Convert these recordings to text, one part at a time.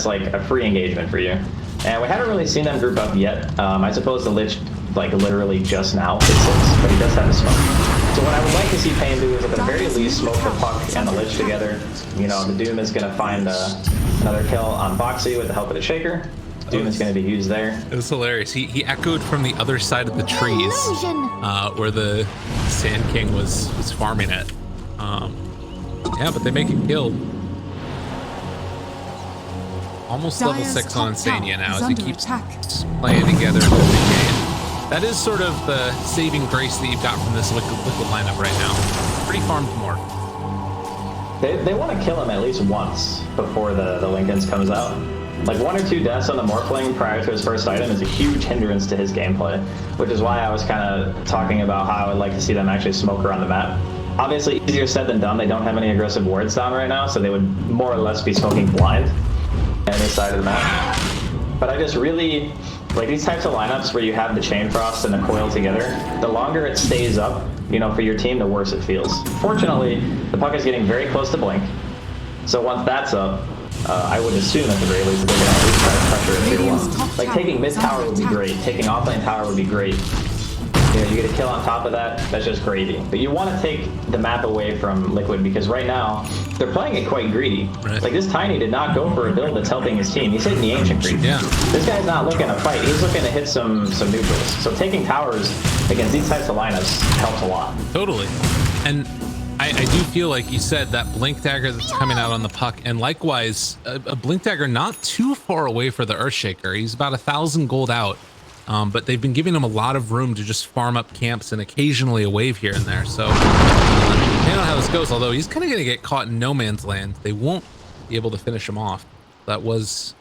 that's like a free engagement for you. And we haven't really seen them group up yet. I suppose the Lich, like literally just now hit 6, but he does have a smoke. So what I would like to see Pain do is at the very least smoke the Puck and the Lich together. You know, the Doom is going to find another kill on Boxy with the help of the Shaker. Doom is going to be used there. It was hilarious. He echoed from the other side of the trees where the Sand King was farming it. Yeah, but they make it kill. Almost level 6 on Insania now as he keeps playing together with the game. That is sort of the saving grace that you've got from this liquid lineup right now. Pretty farmed more. They want to kill him at least once before the Lincolns comes out. Like 1 or 2 deaths on the Morphling prior to his first item is a huge hindrance to his gameplay, which is why I was kind of talking about how I would like to see them actually smoke around the map. Obviously, easier said than done. They don't have any aggressive wards down right now, so they would more or less be smoking blind any side of the map. But I just really like these types of lineups where you have the Chain Frost and the Coil together. The longer it stays up, you know, for your team, the worse it feels. Fortunately, the Puck is getting very close to Blink, so once that's up, I would assume at the very least they're going to at least try to pressure it tier 1. Like taking mid tower would be great, taking offlane tower would be great. You know, you get a kill on top of that, that's just gravy. But you want to take the map away from Liquid because right now, they're playing it quite greedy. Right. Like this Tiny did not go for a build that's helping his team. He's hitting the Ancient Creep. Yeah. This guy's not looking to fight, he's looking to hit some neutrals. So taking towers against these types of lineups helps a lot. Totally. And I do feel like you said that Blink Dagger that's coming out on the Puck, and likewise, a Blink Dagger not too far away for the Earthshaker. He's about 1,000 gold out. But they've been giving him a lot of room to just farm up camps and occasionally a wave here and there. So depending on how this goes, although he's kind of going to get caught in no man's land, they won't be able to finish him off. That was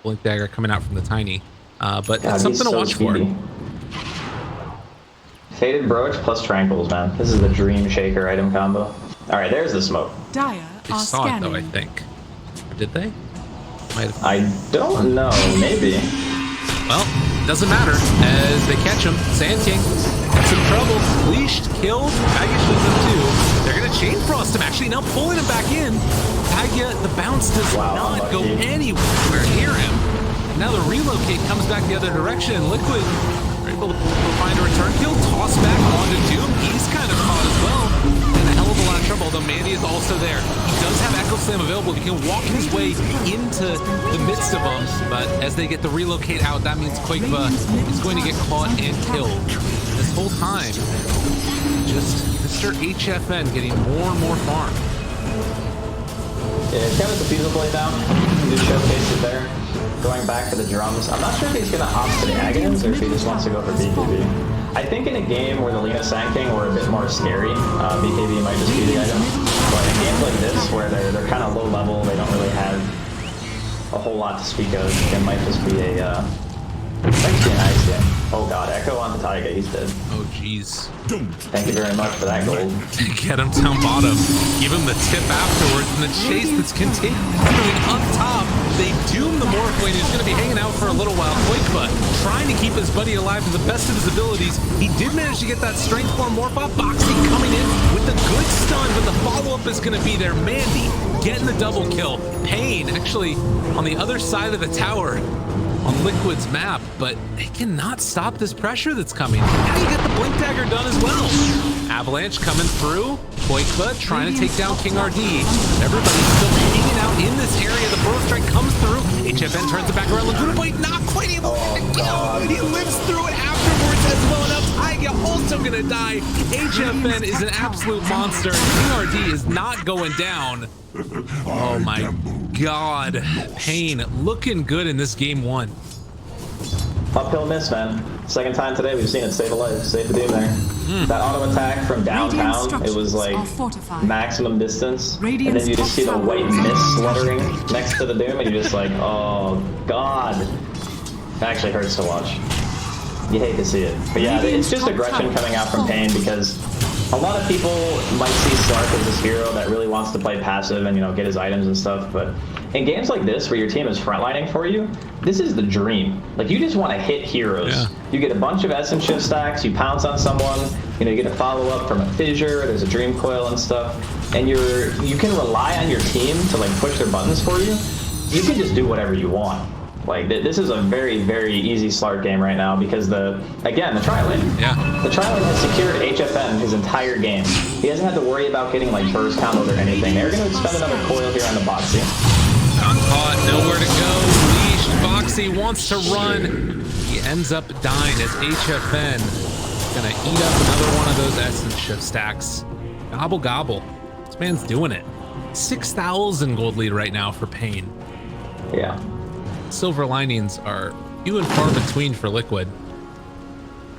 Blink Dagger coming out from the Tiny. But it's something to watch for. Faded Brooch plus Tranquils, man. This is the Dream Shaker item combo. All right, there's the smoke. They saw it though, I think. Did they? I don't know. Maybe. Well, doesn't matter as they catch him. Sand King in some trouble. Leashed, killed. Tagia shows up too. They're gonna Chain Frost him. Actually, now pulling him back in. Tagia, the bounce does not go anywhere near him. And now the relocate comes back the other direction. Liquid are able to find a return kill. Toss back onto Doom. He's kind of caught as well. And a hell of a lot of trouble, although Mandy is also there. He does have Echo Slam available. He can walk his way into the midst of them, but as they get the relocate out, that means Quakeba is going to get caught and killed. This whole time, just Mr. HFN getting more and more farm. Yeah, Kevin's a feasible play down. You just showcased it there. Going back to the drums. I'm not sure if he's going to opt for the Agons or if he just wants to go for BKB. I think in a game where the Lina Sand King were a bit more scary, BKB might just be the item. But in games like this, where they're kind of low level, they don't really have a whole lot to speak of, it might just be a nice game. Oh god, Echo on the Taiga, he's dead. Oh jeez. Thank you very much for that gold. Get him down bottom. Give him the tip afterwards, and the chase that's continuing up top. They doom the Morphling, who's going to be hanging out for a little while. Quakeba trying to keep his buddy alive to the best of his abilities. He did manage to get that strength form morph off. Boxy coming in with the good stun, but the follow-up is going to be there. Mandy getting the double kill. Pain actually on the other side of the tower on Liquid's map, but they cannot stop this pressure that's coming. Now you get the Blink Dagger done as well. Avalanche coming through. Quakeba trying to take down King RD. Everybody's still hanging out in this area. The Burrow Strike comes through. HFN turns it back around. Laguna Boy not quite able to kill. He lives through it afterwards as well. Now Taiga also gonna die. HFN is an absolute monster. King RD is not going down. Oh my god. Pain looking good in this game 1. Uphill miss, man. Second time today we've seen it save a life, save the Doom there. That auto attack from downtown, it was like maximum distance. And then you just see the white mist fluttering next to the Doom and you're just like, oh god. It actually hurts to watch. You hate to see it. But yeah, it's just aggression coming out from Pain because a lot of people might see Stark as this hero that really wants to play passive and, you know, get his items and stuff, but in games like this where your team is frontlining for you, this is the dream. Like, you just want to hit heroes. Yeah. You get a bunch of Essence Shift stacks, you pounce on someone, you know, you get a follow-up from a Fissure, there's a Dream Coil and stuff, and you can rely on your team to, like, push their buttons for you. you can just do whatever you want. Like, this is a very, very easy Slark game right now because again, the tri-lane. Yeah. The tri-lane has secured HFN his entire game. He hasn't had to worry about getting, like, burst comboed or anything. They're going to spend another coil here on the Boxy. Uncaught, nowhere to go. Leashed. Boxy wants to run. He ends up dying as HFN is going to eat up another one of those essence shift stacks. Gobble, gobble. This man's doing it. 6,000 gold lead right now for Pain. Yeah. Silver linings are few and far between for Liquid.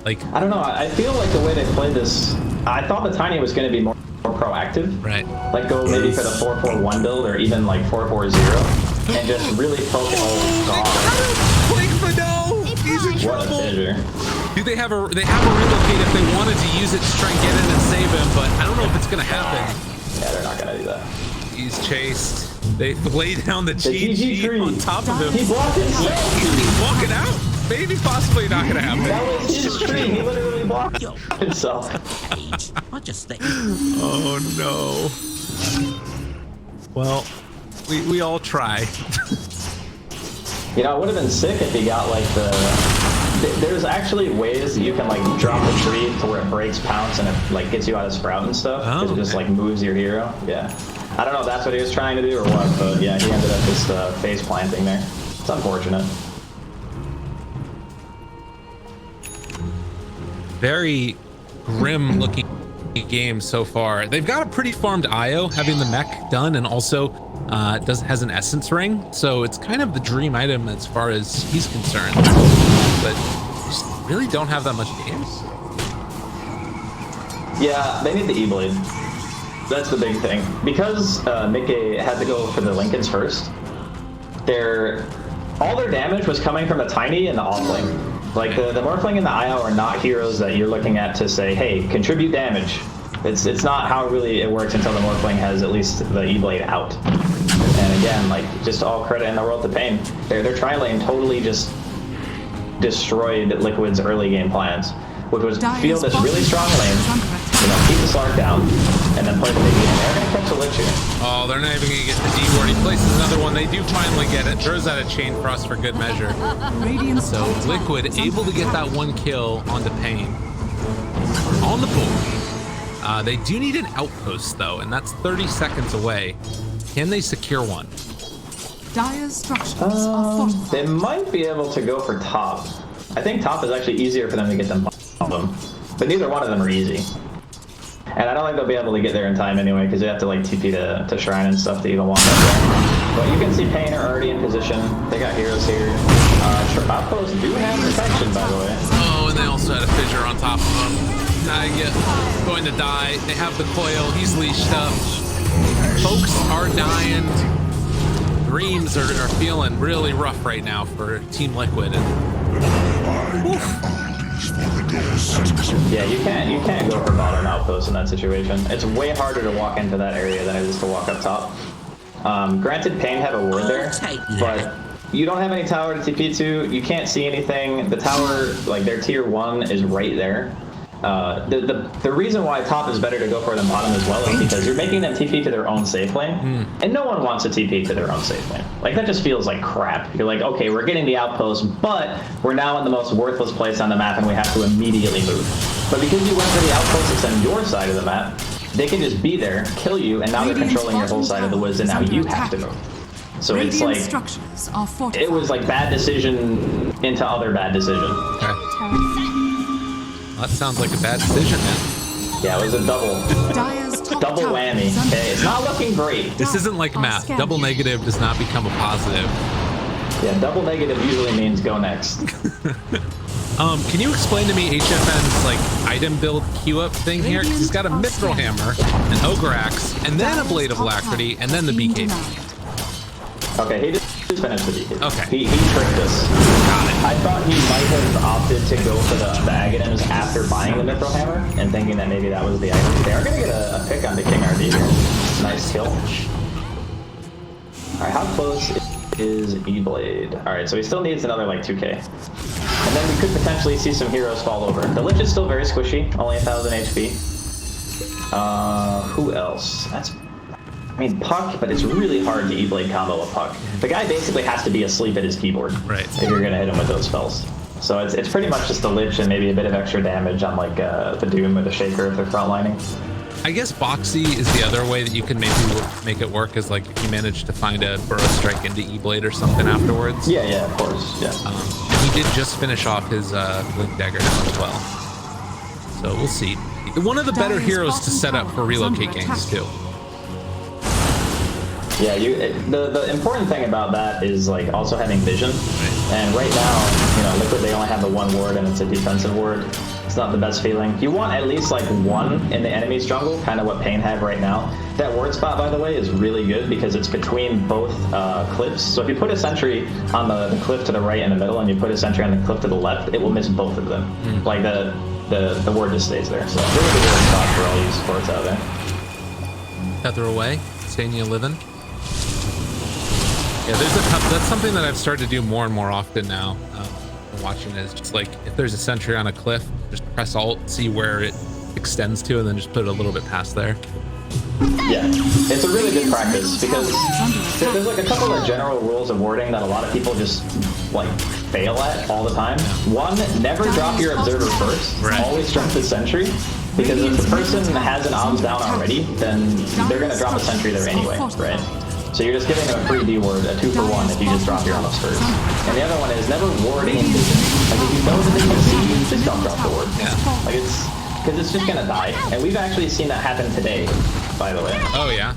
Like, I don't know. I feel like the way they played this, I thought the Tiny was going to be more proactive. right. Like, go maybe for the 4-4-1 build or even like 4-4-0 and just really focus. Oh god. Quake, no! He's in What a trouble. fissure. Do they have a relocate if they wanted to use it to try and get in and save him, but I don't know if it's gonna happen. Yeah, they're not gonna do that. He's chased. They lay down the GG GG tree. on top of him. He blocked himself. He's walking out. Maybe possibly not gonna happen. That was his tree. He literally blocked himself. I just think. Oh no. Well, we all try. You know, it would have been sick if he got like there's actually ways that you can like drop the tree to where it breaks pounce and it like gets you out of sprout and stuff. Because it just like moves your hero. Yeah. I don't know if that's what he was trying to do or what, but yeah, he ended up just face planting there. It's unfortunate. Very grim looking game so far. They've got a pretty farmed IO, having the mech done, and also has an essence ring, so it's kind of the dream item as far as he's concerned. But just really don't have that much games. Yeah, they need the E-Blade. That's the big thing. Because Mickey had to go for the Lincolns first, all their damage was coming from the Tiny and the Offlane. Like, the Morphling and the IO are not heroes that you're looking at to say, hey, contribute damage. It's not how really it works until the Morphling has at least the E-Blade out. And again, like, just all credit in the world to Pain. Their tri-lane totally just destroyed Liquid's early game plans, which was field this really strong lane, you know, keep the Slark down, and then play the Mickey, and they're going to catch the Lich here. Oh, they're not even going to get the D ward. He places another one. They do finally get it. Throws out a Chain Frost for good measure. So Liquid able to get that one kill onto Pain. On the board. They do need an outpost, though, and that's 30 seconds away. Can they secure one? Dire's structures are fortified. They might be able to go for top. I think top is actually easier for them to get them bottom, but neither one of them are easy. And I don't think they'll be able to get there in time anyway, because you have to like TP to Shrine and stuff to even walk up there. But you can see Pain are already in position. They got heroes here. Outposts do have protection, by the way. Oh, and they also had a fissure on top of him. Naya going to die. They have the coil. He's leashed up. Folks are dying. Dreams are feeling really rough right now for Team Liquid. Yeah, you can't go for bottom outpost in that situation. It's way harder to walk into that area than it is to walk up top. Granted, Pain have a ward there, but you don't have any tower to TP to. You can't see anything. The tower, like their tier 1, is right there. The reason why top is better to go for than bottom as well is because you're making them TP to their own safe lane, and no one wants to TP to their own safe lane. Like, that just feels like crap. You're like, okay, we're getting the outpost, but we're now in the most worthless place on the map, and we have to immediately move. But because you went for the outpost that's on your side of the map, they can just be there, kill you, and now they're controlling your whole side of the woods, and now you have to move. So it's like, it was like bad decision into other bad decision. Okay. That sounds like a bad decision, man. Yeah, it was a double whammy. Okay, it's not looking great. This isn't like math. Double negative does not become a positive. Yeah, double negative usually means go next. Can you explain to me HFN's like item build queue up thing here? Because he's got a Mithril Hammer, an Ogre Axe, and then a Blade of Alacrity, and then the BKB. Okay, he just finished the BKB. Okay. He tricked us. Got it. I thought he might have opted to go for the Aghanims after buying the Mithril Hammer and thinking that maybe that was the item. They are going to get a pick on the King RD here. Nice kill. Alright, how close is E-Blade? Alright, so he still needs another like 2k. And then we could potentially see some heroes fall over. The Lich is still very squishy, only 1000 HP. Who else? I mean, Puck, but it's really hard to E-Blade combo a Puck. The guy basically has to be asleep at his keyboard if you're going to hit him with those spells. So it's pretty much just the Lich and maybe a bit of extra damage on like the Doom or the Shaker if they're frontlining. I guess Boxy is the other way that you can maybe make it work, is like if you manage to find a Burrow Strike into E-Blade or something afterwards. Yeah, of course, yeah. And he did just finish off his Blink Dagger now as well. So we'll see. One of the better heroes to set up for relocate ganks too. Yeah, the important thing about that is like also having vision. And right now, you know, Liquid, they only have the one ward and it's a defensive ward. It's not the best feeling. You want at least like one in the enemy's jungle, kind of what Pain have right now. That ward spot, by the way, is really good because it's between both cliffs. So if you put a sentry on the cliff to the right in the middle and you put a sentry on the cliff to the left, it will miss both of them. Like the ward just stays there. So really good ward spot for all these sports out there. Tether away, Stania living. Yeah, that's something that I've started to do more and more often now. Watching it is just like if there's a sentry on a cliff, just press Alt, see where it extends to, and then just put it a little bit past there. Yeah, it's a really good practice because there's like a couple of general rules of warding that a lot of people just like fail at all the time. One, never drop your observer first. Always drop the sentry. Because if the person has an obs down already, then they're going to drop a sentry there anyway, right? So you're just giving them a free D ward, a 2-for-1 if you just drop your obs first. And the other one is never ward in vision. Like if you know that they can see you, just don't drop the ward. Like because it's just going to die. And we've actually seen that happen today, by the way. Oh yeah?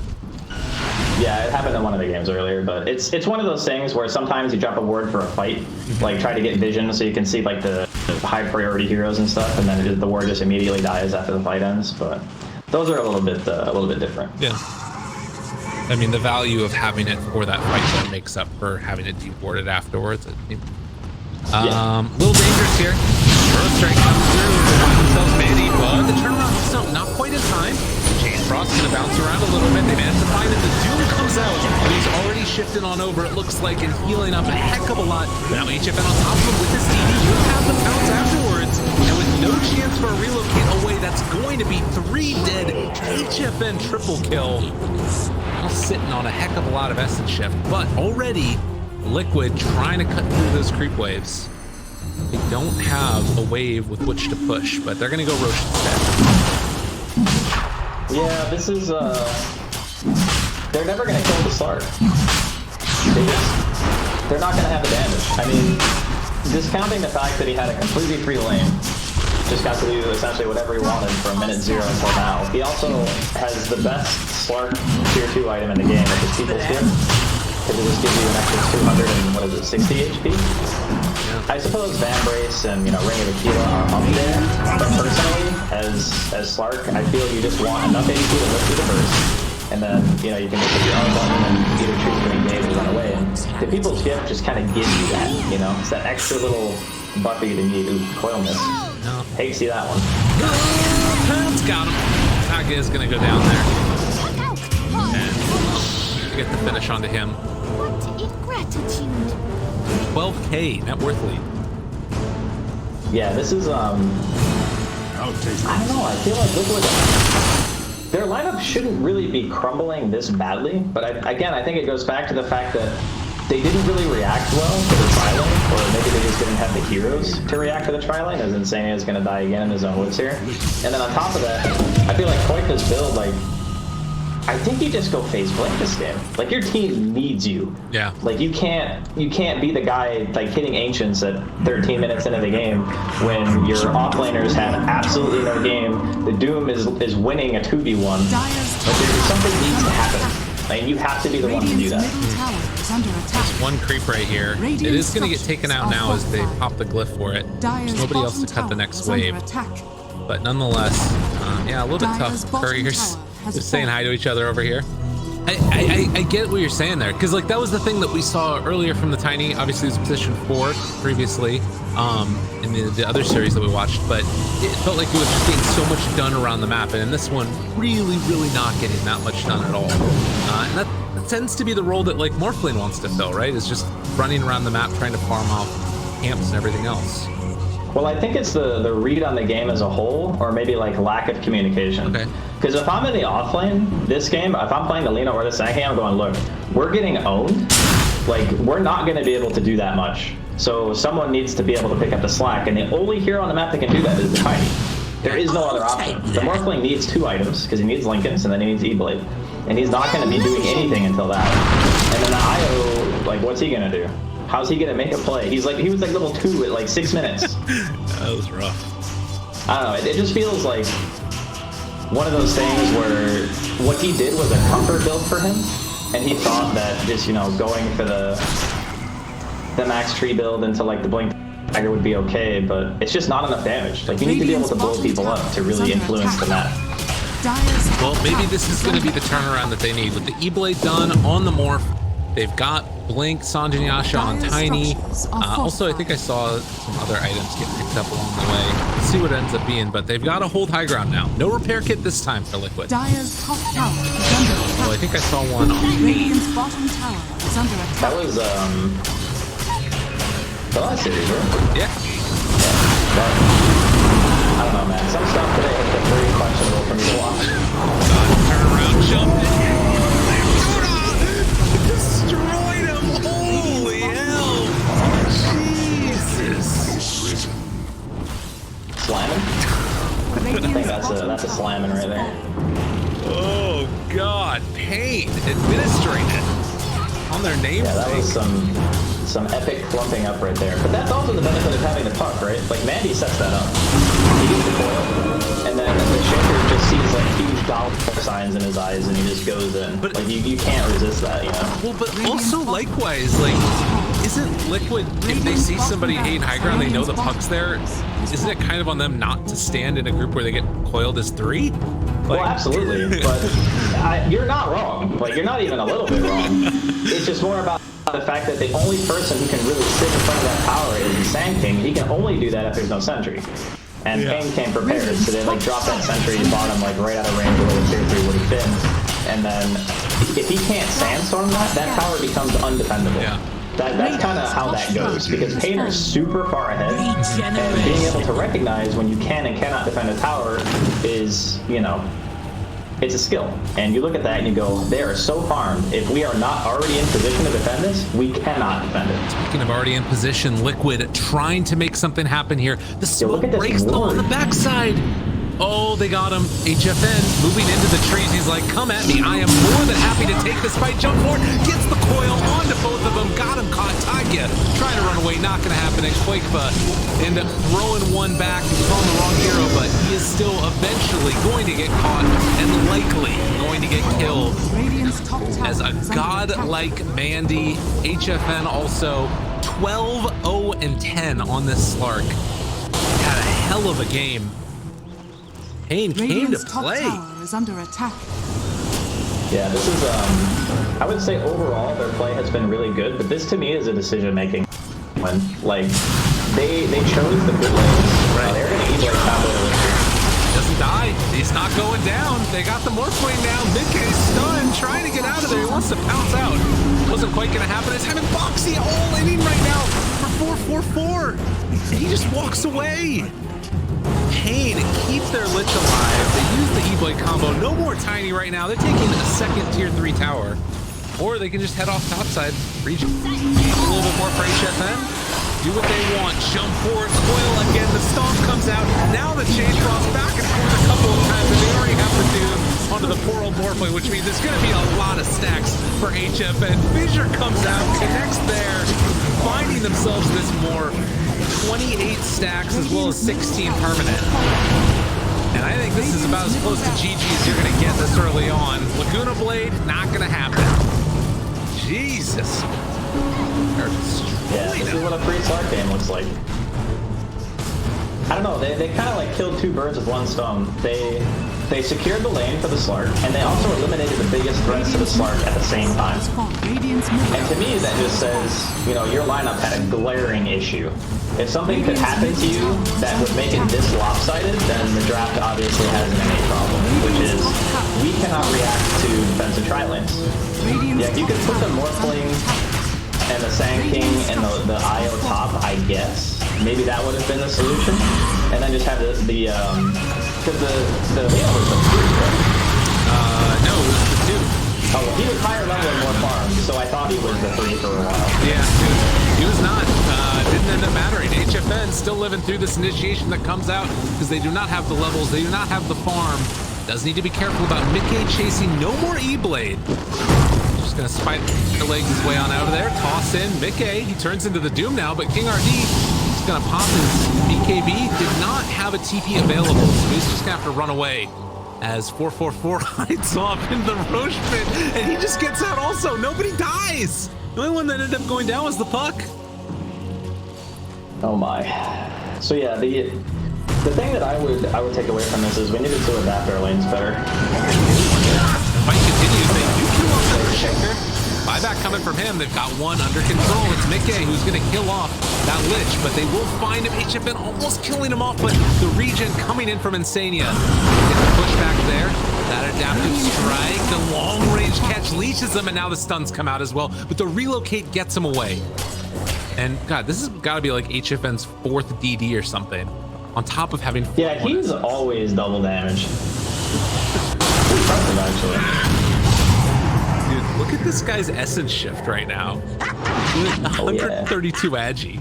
Yeah, it happened in one of the games earlier, but it's one of those things where sometimes you drop a ward for a fight, like try to get vision so you can see like the high priority heroes and stuff, and then the ward just immediately dies after the fight ends. But those are a little bit different. Yeah. I mean, the value of having it for that fight that makes up for having it dewarded afterwards. Little dangerous here. Burrow Strike comes through, find themselves Manny, but the turnaround still not quite in time. Chain Frost's gonna bounce around a little bit. They managed to find it. The Doom comes out, but he's already shifted on over, it looks like, and healing up a heck of a lot. Now HFN on top of him with this DD. You have the pounce afterwards, and with no chance for a relocate away, that's going to be 3 dead. HFN triple kill. Now sitting on a heck of a lot of Essence Shift, but already Liquid trying to cut through those creep waves. They don't have a wave with which to push, but they're gonna go Roche instead. Yeah, this is they're never gonna kill the Slark. They're not gonna have the damage. I mean, discounting the fact that he had a completely free lane, just got to do essentially whatever he wanted from minute 0 until now. He also has the best Slark tier 2 item in the game, which is People's Gift, because it just gives you an extra 200 and what is it, 60 HP? I suppose Vambrace and Ring of Aquila are up there, but personally, as Slark, I feel you just want enough HP to lift through the burst, and then you can just hit your own button and either choose to engage or run away. And the People's Gift just kind of gives you that, it's that extra little buffer you need. Ooh, coil miss. No. Hate to see that one. Pounce got him. Taka is gonna go down there and get the finish onto him. What ingratitude. 12K net worth lead. Yeah, this is I don't know, I feel like Liquid, their lineup shouldn't really be crumbling this badly, but I think it goes back to the fact that they didn't really react well to the tri-lane, or maybe they just didn't have the heroes to react to the tri-lane, as Insania is going to die again in his own woods here. And then on top of that, I feel like Koika's build, I think you just go phase blank this game. Like, your team needs you. Yeah. Like, you can't be the guy, hitting Ancients at 13 minutes into the game when your offlaners have absolutely no game. The Doom is winning a 2v1. Like, something needs to happen. Like, you have to be the one to do that. There's one creep right here. It is going to get taken out now as they pop the glyph for it. There's nobody else to cut the next wave. But nonetheless, yeah, a little bit tough. Couriers just saying hi to each other over here. I get what you're saying there, because that was the thing that we saw earlier from the Tiny. Obviously, it was position 4 previously in the other series that we watched, but it felt like it was just getting so much done around the map, and in this one, really not getting that much done at all. And that tends to be the role that Morphlane wants to fill, right? Is just running around the map trying to farm off camps and everything else. Well, I think it's the read on the game as a whole, or maybe like lack of communication. Okay. Because if I'm in the off lane this game, if I'm playing the Lina or the Sanky, I'm going, look, we're getting owned. Like, we're not going to be able to do that much. So someone needs to be able to pick up the slack, and the only hero on the map that can do that is the Tiny. There is no other option. The Morphling needs 2 items, because he needs Linken's and then he needs E-Blade. And he's not going to be doing anything until that. And then the IO, like, what's he going to do? How's he going to make a play? He was like level 2 at like 6 minutes. That was rough. I don't know, it just feels like one of those things where what he did was a comfort build for him, and he thought that just, you know, going for the max tree build into like the Blink Dagger would be okay, but it's just not enough damage. Like, you need to be able to blow people up to really influence the map. Well, maybe this is going to be the turnaround that they need. With the E-Blade done on the Morph, they've got Blink, Sanjin Yasha on Tiny. Also, I think I saw some other items get picked up along the way. Let's see what it ends up being, but they've got to hold high ground now. No repair kit this time for Liquid. Dire's top tower is under attack. Well, I think I saw one on Radiant's bottom tower is under attack. That was the last series, right? Yeah. But, I don't know, man. Some stuff today has been very questionable for me to watch. Turn around, jump it. Destroyed him. Holy hell. Jesus. Slamming? I think that's a slamming right there. Oh, God. Pain. Administering it on their name. Yeah, that was some epic clumping up right there. But that's also the benefit of having the puck, right? Like, Mandy sets that up. He gets the coil, and then the Shaker just sees like huge dollar signs in his eyes, and he just goes in. But like, you can't resist that, you know? Well, but also likewise, like, isn't Liquid, if they see somebody hitting high ground, they know the puck's there, isn't it kind of on them not to stand in a group where they get coiled as 3? Like, well, absolutely, but you're not wrong. Like, you're not even a little bit wrong. It's just more about the fact that the only person who can really sit in front of that tower is the Sand King. He can only do that if there's no sentry. And Pain came prepared, so they like drop that sentry bottom like right out of range of where the tier 3 would have been. And then if he can't sandstorm that tower becomes undefendable. Yeah. That's kind of how that goes, because Painter is super far ahead, and being able to recognize when you can and cannot defend a tower is, you know, it's a skill. And you look at that and you go, they are so farmed. If we are not already in position to defend this, we cannot defend it. Speaking of already in position, Liquid trying to make something happen here. The smoke look at this breaks them on the ward. backside. Oh, they got him. HFN moving into the trees. He's like, come at me. I am more than happy to take this fight. Jump forward, gets the coil onto both of them. Got him caught. Tagya trying to run away. Not going to happen. And Quakeba end up throwing one back. He's on the wrong hero, but he is still eventually going to get caught and likely going to get killed. Radiant's top tower As a is under god-like Mandy, HFN also 12-0-10 on this Slark. Had a hell of a game. Pain came to Radiant's top play. tower is under attack. Yeah, this is, I would say overall their play has been really good, but this to me is a decision-making one. Like, they chose the good lanes. Right. They're going to eat like combo. Doesn't die. He's not going down. They got the Morphling down. Mid-case stunned, trying to get out of there. He wants to pounce out. Wasn't quite going to happen. It's having Boxy all inning right now for 4-4-4. He just walks away. Pain keep their Lich alive. They use the E-Blade combo. No more Tiny right now. They're taking a second tier 3 tower. Or they can just head off topside. Reach a little bit more for HFN. Do what they want. Jump forward. Coil again. The stomp comes out. Now the Chase Cross back and forth a couple of times. And they already have to do onto the poor old Morphling, which means there's going to be a lot of stacks for HFN. Fissure comes out. Connects there. Finding themselves this Morph. 28 stacks as well as 16 permanent. And I think this is about as close to GG as you're going to get this early on. Laguna Blade, not going to happen. Jesus. Yeah, this is what a free Slark game looks like. I don't know, they kind of like killed 2 birds with one stone. They secured the lane for the Slark, and they also eliminated the biggest threats to the Slark at the same time. And to me, that just says, you know, your lineup had a glaring issue. If something could happen to you that would make it this lopsided, then the draft obviously has an innate problem, which is we cannot react to defensive tri-lanes. Yeah, you could put the Morphling and the Sand King and the IO top, I guess. maybe that would have been the solution. And then just have the because the Leo was the 3, right? No, it was the 2. Oh, well, he was higher level and more farmed, so I thought he was the 3 for a while. Yeah, dude, he was not. Didn't end up mattering. HFN still living through this initiation that comes out because they do not have the levels, they do not have the farm. Does need to be careful about Mickey chasing. No more E-Blade. Just gonna spike the legs his way on out of there. Toss in Mickey. He turns into the Doom now, but King RD is gonna pop his BKB. Did not have a TP available, so he's just gonna have to run away. As 444 hides off in the Roche pit, and he just gets out also. Nobody dies. The only one that ended up going down was the Puck. Oh my. So yeah, the thing that I would take away from this is we needed to adapt our lanes better. Fight continues. They do kill off that Shaker. Buyback coming from him. They've got one under control. It's Mickey who's going to kill off that Lich, but they will find him. HFN almost killing him off, but the region coming in from Insania. Get the pushback there. That adaptive strike, the long range catch leashes him, and now the stuns come out as well. But the relocate gets him away. And God, this has got to be like HFN's 4th DD or something. On top of having he's always double damage. Impressive, actually. Dude, look at this guy's essence shift right now. 132 agi.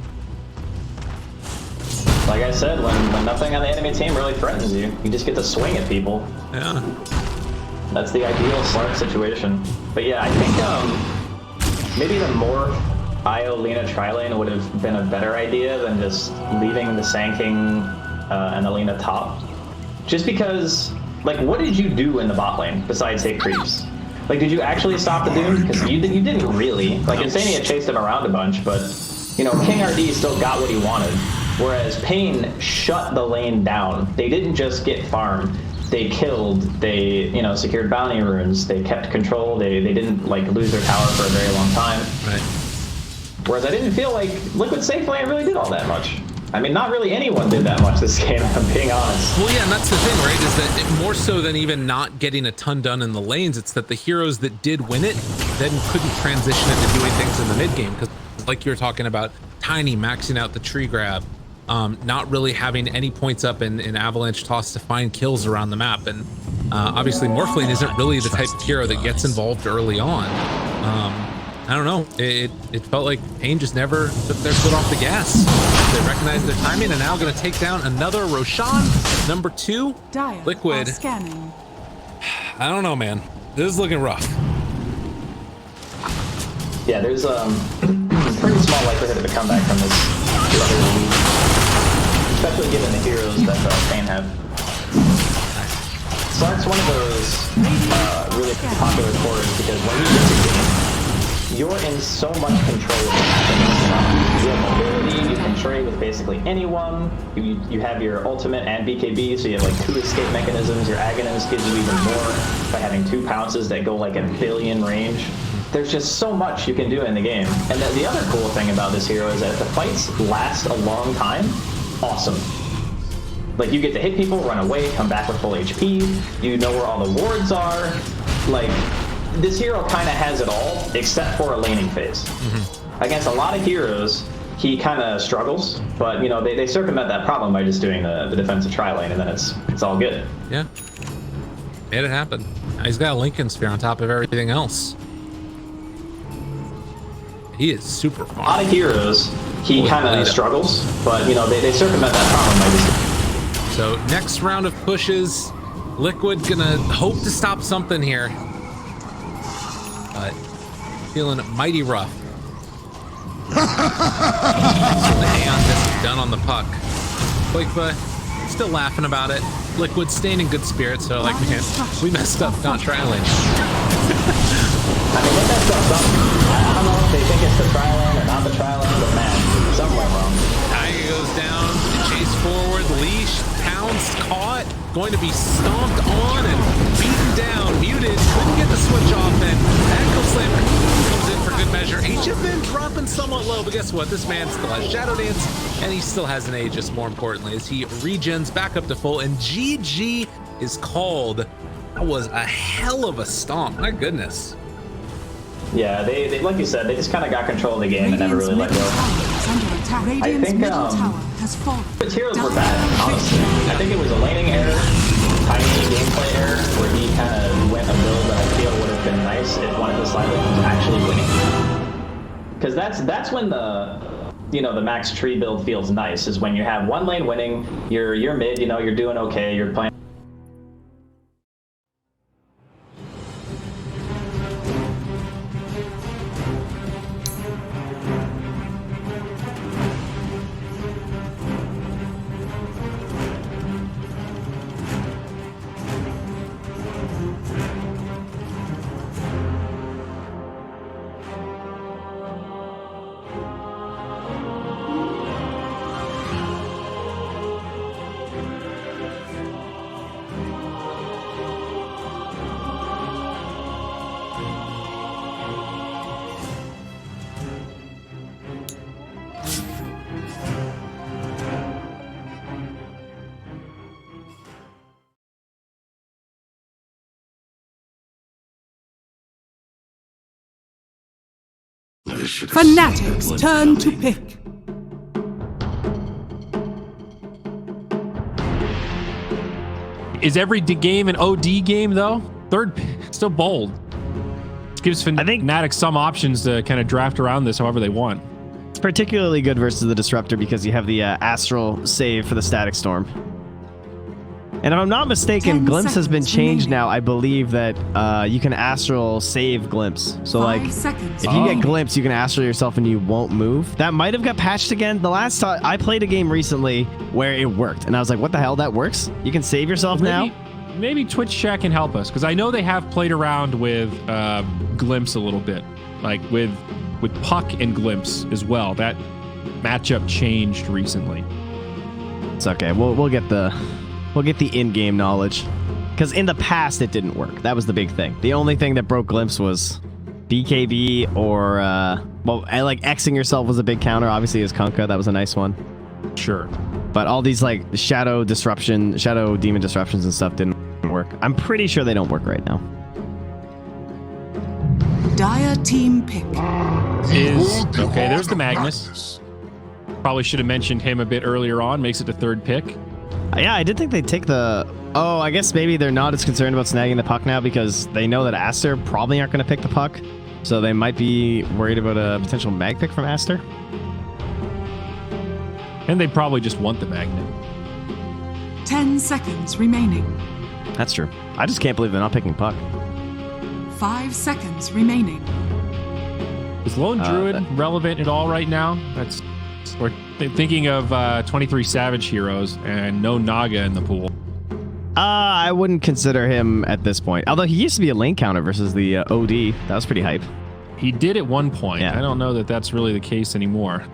Like I said, when nothing on the enemy team really threatens you, you just get to swing at people. Yeah. That's the ideal Slark situation. But yeah, I think maybe the more Io Lina tri-lane would have been a better idea than just leaving the Sand-King and the Lina top. Just because, like, what did you do in the bot lane besides hit creeps? Like, did you actually stop the Doom? Because you didn't really. Like, Insania chased him around a bunch, but, you know, King RD still got what he wanted. Whereas Pain shut the lane down. They didn't just get farmed. They killed, they, you know, secured bounty runes, they kept control, they didn't, like, lose their tower for a very long time. Right. Whereas I didn't feel like Liquid Safe Lane really did all that much. I mean, not really anyone did that much this game, if I'm being honest. Well, yeah, and that's the thing, right? Is that more so than even not getting a ton done in the lanes, it's that the heroes that did win it then couldn't transition into doing things in the mid game. Because like you were talking about, Tiny maxing out the tree grab, not really having any points up in Avalanche Toss to find kills around the map. And obviously Morphlane isn't really the type of hero that gets involved early on. I don't know. It felt like Pain just never took their foot off the gas. They recognized their timing and now going to take down another Roshan. Number 2, Dire Liquid. Scanning. I don't know, man. This is looking rough. Yeah, there's pretty small likelihood of a comeback from this other league, especially given the heroes that Pain have. Slark's one of those really popular cores because when you get the game, you're in so much control of it. You have mobility, you can trade with basically anyone, you have your ultimate and BKB, so you have like 2 escape mechanisms, your Aghanim gives you even more by having 2 pounces that go like a billion range. There's just so much you can do in the game. And the other cool thing about this hero is that if the fights last a long time, awesome. Like, you get to hit people, run away, come back with full HP, you know where all the wards are, like, this hero kind of has it all, except for a laning phase. Against a lot of heroes, he kind of struggles, but, you know, they circumvent that problem by just doing the defensive tri-lane, and then it's all good. Yeah. Made it happen. Now he's got a Lincoln Sphere on top of everything else. He is super fun. A lot of heroes, he kind of struggles, but, you know, they circumvent that problem by just... So, next round of pushes. Liquid gonna hope to stop something here. But feeling mighty rough. The Aeon Disc is done on the Puck. Quakefa still laughing about it. Liquid staying in good spirits, so like, man, we messed up not trialing. I mean, they messed up something. I don't know if they think it's the tri-lane or not the tri-lane, but man, something went wrong. Tiger goes down, chase forward, leash, pounced, caught, going to be stomped on and beaten down, muted, couldn't get the switch off, and Ankle Slammer comes in for good measure. HFN dropping somewhat low, but guess what? This man still has Shadow Dance, and he still has an Aegis, more importantly, as he regens back up to full, and GG is called. That was a hell of a stomp, my goodness. Yeah, they like you said, they just kind of got control of the game and never really let go. attack. Radiant's think, middle tower has fallen. His heroes were bad, honestly. I think it was a laning error, tiny gameplay error, where he kind of went a build that I feel would have been nice if one of his side lanes was actually winning. Because that's when the max tree build feels nice, is when you have one lane winning, you're mid, you're doing okay, you're playing. Fanatics turn to pick. Is every game an OD game though? Third pick, still bold. Which gives Fanatics some options to kind of draft around this however they want. It's particularly good versus the Disruptor because you have the Astral save for the Static Storm. And if I'm not mistaken, Glimpse has been changed now. I believe that you can Astral save Glimpse. So like, if you get Glimpse, you can Astral yourself and you won't move. That might have got patched again. The last time I played a game recently where it worked, and I was like, what the hell, that works? You can save yourself now? Maybe Twitch chat can help us, because I know they have played around with Glimpse a little bit. Like with Puck and Glimpse as well. That matchup changed recently. It's okay. We'll get the in-game knowledge, because in the past it didn't work. That was the big thing. The only thing that broke Glimpse was BKB or like Xing yourself was a big counter. Obviously, is Kunkka. That was a nice one. Sure. But all these like shadow demon disruptions and stuff didn't work. I'm pretty sure they don't work right now. Dire team pick. Okay, there's the Magnus. Probably should have mentioned him a bit earlier on. Makes it the third pick. Yeah, I did think they'd take the... Oh, I guess maybe they're not as concerned about snagging the puck now because they know that Aster probably aren't going to pick the puck. So they might be worried about a potential mag pick from Aster. And they probably just want the magnet. 10 seconds remaining. That's true. I just can't believe they're not picking puck. 5 seconds remaining. Is Lone Druid relevant at all right now? We're thinking of 23 Savage heroes and no Naga in the pool. I wouldn't consider him at this point. Although he used to be a lane counter versus the OD. That was pretty hype. He did at one point. Yeah. I don't know that that's really the case anymore.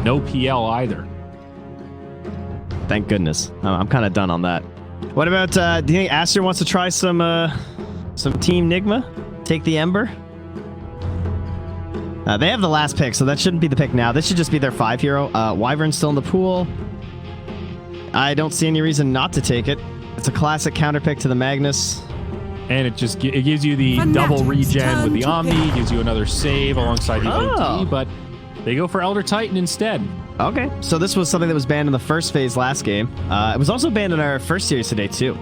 No PL either. Thank goodness. I'm kind of done on that. What about, do you think Aster wants to try some Team Nigma? Take the Ember? They have the last pick, so that shouldn't be the pick now. This should just be their 5 hero. Wyvern's still in the pool. I don't see any reason not to take it. It's a classic counter pick to the Magnus. And it gives you the double regen with the Omni, gives you another save alongside the OD, but they go for Elder Titan instead. Okay, so this was something that was banned in the first phase last game. It was also banned in our first series today, too.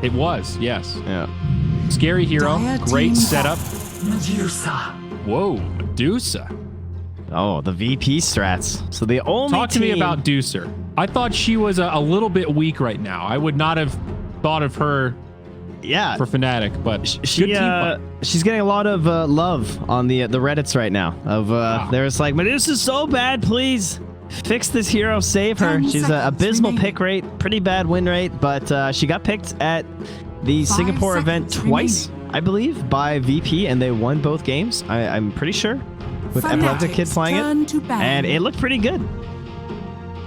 It was, yes. Yeah. Scary hero, Dire great team setup. Whoa, Medusa. Oh, the VP strats. So the only Talk to me about Deucer. I thought she was a little bit weak right now. I would not have thought of her for Fnatic, but she's getting a lot of love on the Reddits right now. There's like, Medusa's so bad, please fix this hero, save her. She's an abysmal pick rate, pretty bad win rate, but she got picked at the Singapore event twice, I believe, by VP, and they won both games. I'm pretty sure, with Epileptic Kid playing it, and it looked pretty good.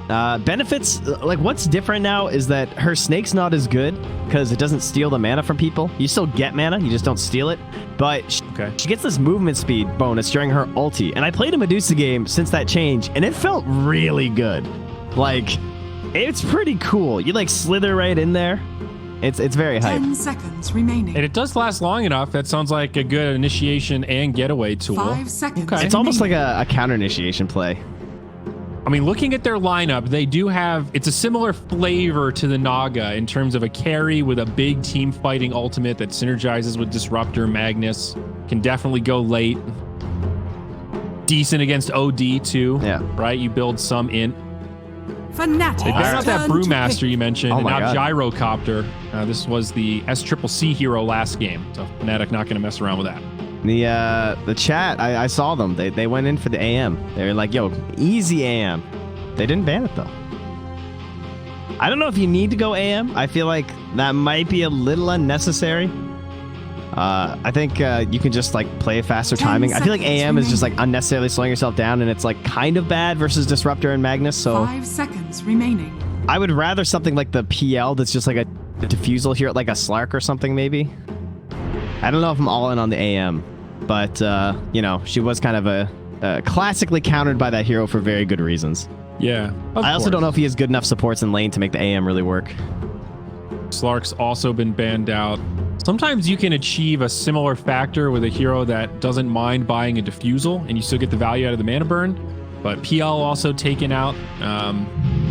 Benefits, like what's different now is that her Snake's not as good because it doesn't steal the mana from people. You still get mana, you just don't steal it. But she gets this movement speed bonus during her ulti. And I played a Medusa game since that change, and it felt really good. Like, it's pretty cool. You like slither right in there, It's very hype. 10 seconds remaining. And it does last long enough. That sounds like a good initiation and getaway tool. 5 seconds. Okay. It's almost like a counter initiation play. I mean, looking at their lineup, they do have, it's a similar flavor to the Naga in terms of a carry with a big team fighting ultimate that synergizes with Disruptor. Magnus can definitely go late. Decent against OD too. Yeah. Right? You build some int. Fnatic. They brought out that turn to Brewmaster pick. you mentioned, Oh and my now God. Gyrocopter. This was the SCCC hero last game, so Fnatic not going to mess around with that. The chat, I saw them. They went in for the AM. They were like, yo, easy AM. They didn't ban it though. I don't know if you need to go AM. I feel like that might be a little unnecessary. I think you can just like play faster 10 timing. I feel like seconds AM is just like remaining. unnecessarily slowing yourself down, and it's like kind of bad versus Disruptor and Magnus. So 5 seconds remaining. I would rather something like the PL that's just like a defusal here, like a Slark or something maybe. I don't know if I'm all in on the AM, but you know, she was kind of a classically countered by that hero for very good reasons. Yeah. I also don't know if he has good enough supports in lane to make the AM really work. Slark's also been banned out. Sometimes you can achieve a similar factor with a hero that doesn't mind buying a defusal, and you still get the value out of the mana burn. But PL also taken out.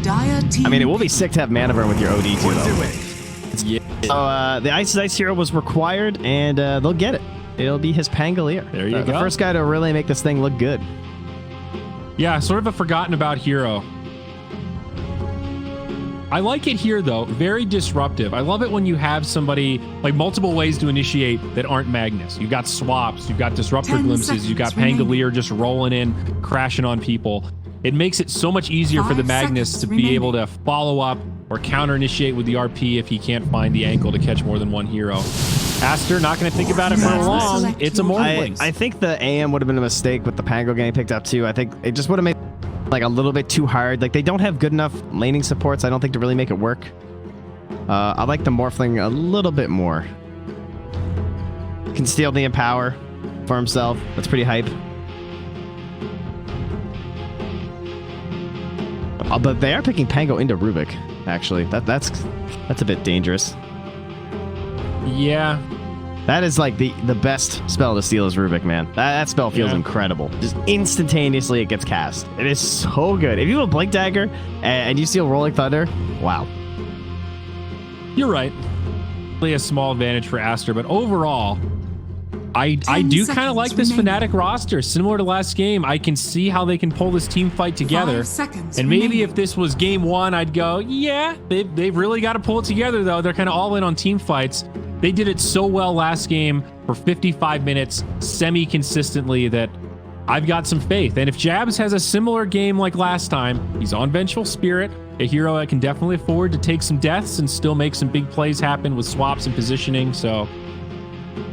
Dire team. I mean, it will be sick to have mana burn with your OD too, though. Yeah. So the Ice hero was required, and they'll get it. It'll be his Pangolier. There you The go. first guy to really make this thing look good. Yeah, sort of a forgotten about hero. I like it here though, very disruptive. I love it when you have somebody, like multiple ways to initiate that aren't Magnus. You've got swaps, you've got Disruptor 10 glimpses, you've got seconds Pangolier just rolling in, crashing on people. It makes it so much easier for the 5 Magnus to seconds be able to follow up or counter initiate with the RP if he can't find the angle to catch more than one hero. Aster, not going to think about it for Master long. select It's a your Morphling. I think the AM would have been a mistake with the Pango getting picked up too. I think it just would have made like a little bit too hard. Like they don't have good enough laning supports, I don't think, to really make it work. I like the Morphling a little bit more. Can steal the Empower for himself. That's pretty hype. But they are picking Pango into Rubik, actually. That's a bit dangerous. Yeah. That is like the best spell to steal is Rubik, man. That spell feels Yeah. incredible. Just instantaneously it gets cast. It is so good. If you have a Blink Dagger and you steal Rolling Thunder, wow. You're right. Really a small advantage for Aster, but overall, I 10 do kind of seconds like this remaining. Fnatic roster. Similar to last game, I can see how they can pull this team fight together. 5 seconds And maybe remaining. if this was game one, I'd go, yeah, they've really got to pull it together, though. They're kind of all in on team fights. They did it so well last game for 55 minutes, semi-consistently, that I've got some faith. And if Jabs has a similar game like last time, he's on Vengeful Spirit, a hero that can definitely afford to take some deaths and still make some big plays happen with swaps and positioning. So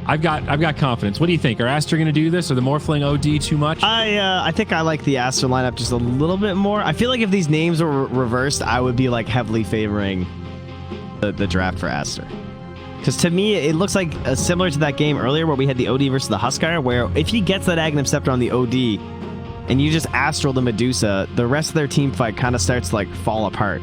I've got confidence. What do you think? Are Aster going to do this? Or the Morphling OD too much? I think I like the Aster lineup just a little bit more. I feel like if these names were reversed, I would be like heavily favoring the draft for Aster. Because to me, it looks like similar to that game earlier where we had the OD versus the Huskar, where if he gets that Aghanim Scepter on the OD and you just Astral the Medusa, the rest of their team fight kind of starts to like fall apart.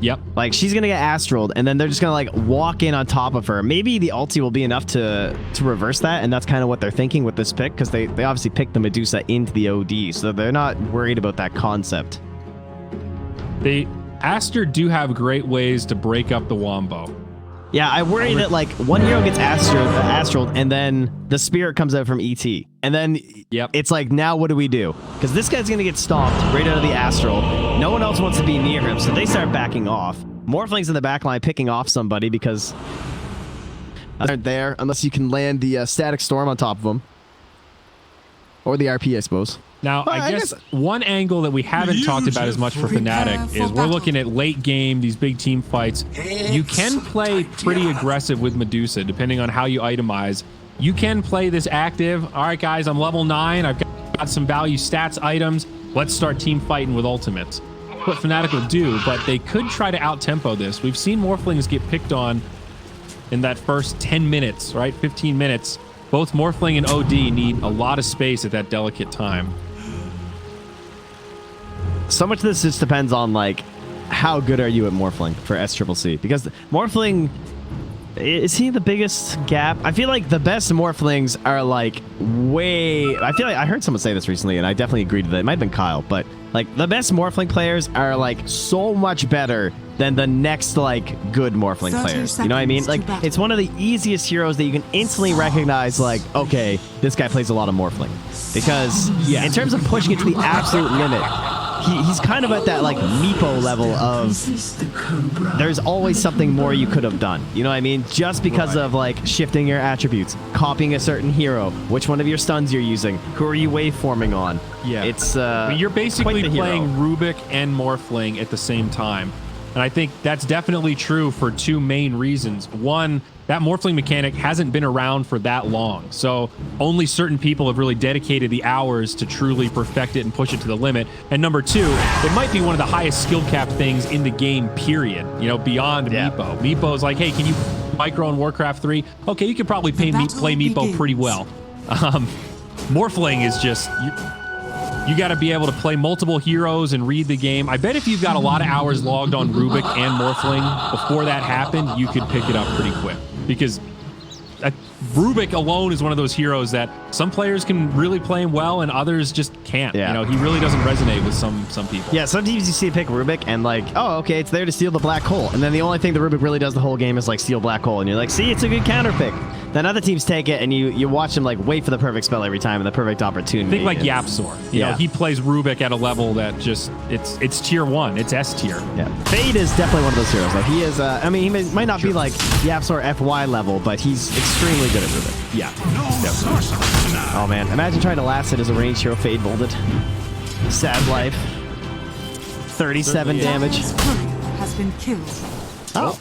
Yep. Like she's gonna get Astraled and then they're just gonna like walk in on top of her. Maybe the ulti will be enough to reverse that, and that's kind of what they're thinking with this pick, because they obviously picked the Medusa into the OD, so they're not worried about that concept. Aster do have great ways to break up the Wombo. Yeah, I worry that like one hero gets Astraled and then the Spirit comes out from ET. And then it's like, now what do we do? Because this guy's going to get stomped right out of the Astral. No one else wants to be near him, so they start backing off. Morphling's in the back line picking off somebody because they aren't there unless you can land the Static Storm on top of them. Or the RP, I suppose. Now, I guess one angle that we haven't talked about as much for Fnatic is we're looking at late game, these big team fights. You can play pretty aggressive with Medusa, depending on how you itemize. You can play this active. All right, guys, I'm level 9. I've got some value stats items. Let's start team fighting with ultimates. What Fnatic would do, but they could try to out-tempo this. We've seen Morphlings get picked on in that first 10 minutes, right? 15 minutes. Both Morphling and OD need a lot of space at that delicate time. So much of this just depends on like how good are you at Morphling for SCCC? Because Morphling, is he the biggest gap? I feel like the best Morphlings are like way... I feel like I heard someone say this recently, and I definitely agreed with it. It might have been Kyle, but like the best Morphling players are like so much better than the next like good Morphling 30 players. You know what I mean? seconds Like to battle. it's one of the easiest heroes that you can instantly recognize like, okay, this guy plays a lot of Morphling. Because in terms of pushing it to the absolute limit, he's kind of at that like Meepo level of there's always something more you could have done. You know what I mean? Just because of like shifting your attributes, copying a certain hero, which one of your stuns you're using, who are you waveforming on. Yeah. It's You're basically quite the hero. playing Rubik and Morphling at the same time. And I think that's definitely true for two main reasons. One, that Morphling mechanic hasn't been around for that long. So only certain people have really dedicated the hours to truly perfect it and push it to the limit. And number two, it might be one of the highest skill cap things in the game, period. You know, beyond Meepo. Meepo's like, hey, can you micro in Warcraft 3? Okay, you could probably play Meepo pretty well. Morphling is just... You got to be able to play multiple heroes and read the game. I bet if you've got a lot of hours logged on Rubik and Morphling before that happened, you could pick it up pretty quick. Because Rubik alone is one of those heroes that some players can really play him well and others just can't. Yeah. You know, he really doesn't resonate with some people. Yeah, sometimes you see a pick Rubik and like, oh, okay, it's there to steal the black hole. And then the only thing the Rubik really does the whole game is like steal black hole. And you're like, see, it's a good counter pick. Then other teams take it and you watch them like wait for the perfect spell every time and the perfect opportunity. Think like Yapsor. You know, he plays Rubik at a level that just, it's tier 1. It's S tier. Yeah. Fade is definitely one of those heroes. Like he is, I mean, he might not be like Yapsor FY level, but he's extremely good at Rubik. Yeah. Oh man, imagine trying to last it as a ranged hero. Fade molded. Sad life. 37 damage. Dire's courier has been killed. Oh.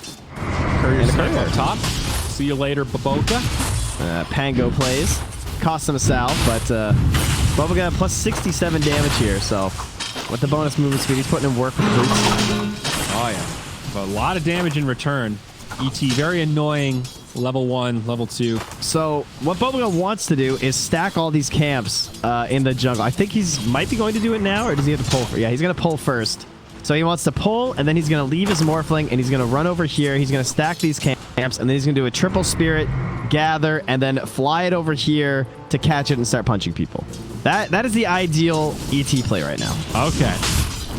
Courier's And a courier. up top. See you later, Baboka. Pango plays. Costs him a salve, but Boba got plus 67 damage here, so with the bonus movement speed, he's putting in work with boots. Oh, yeah. So a lot of damage in return. ET, very annoying. Level 1, level 2. So what Boba wants to do is stack all these camps in the jungle. I think he's might be going to do it now, or does he have to pull? Yeah, he's going to pull first. So he wants to pull, and then he's going to leave his Morphling, and he's going to run over here. He's going to stack these camps, and then he's going to do a triple spirit, gather, and then fly it over here to catch it and start punching people. That is the ideal ET play right now. Okay.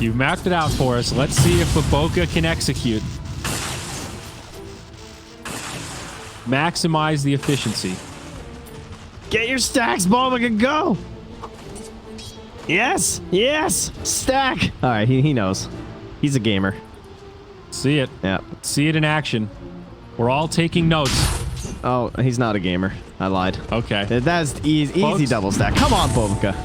You've mapped it out for us. Let's see if Baboka can execute. Maximize the efficiency. Get your stacks, Boba, go! Yes! Yes! Stack! All right, he knows. He's a gamer. See it. Yeah. See it in action. We're all taking notes. Oh, he's not a gamer. I lied. Okay. That's easy Folks. double stack. Come on, Boba.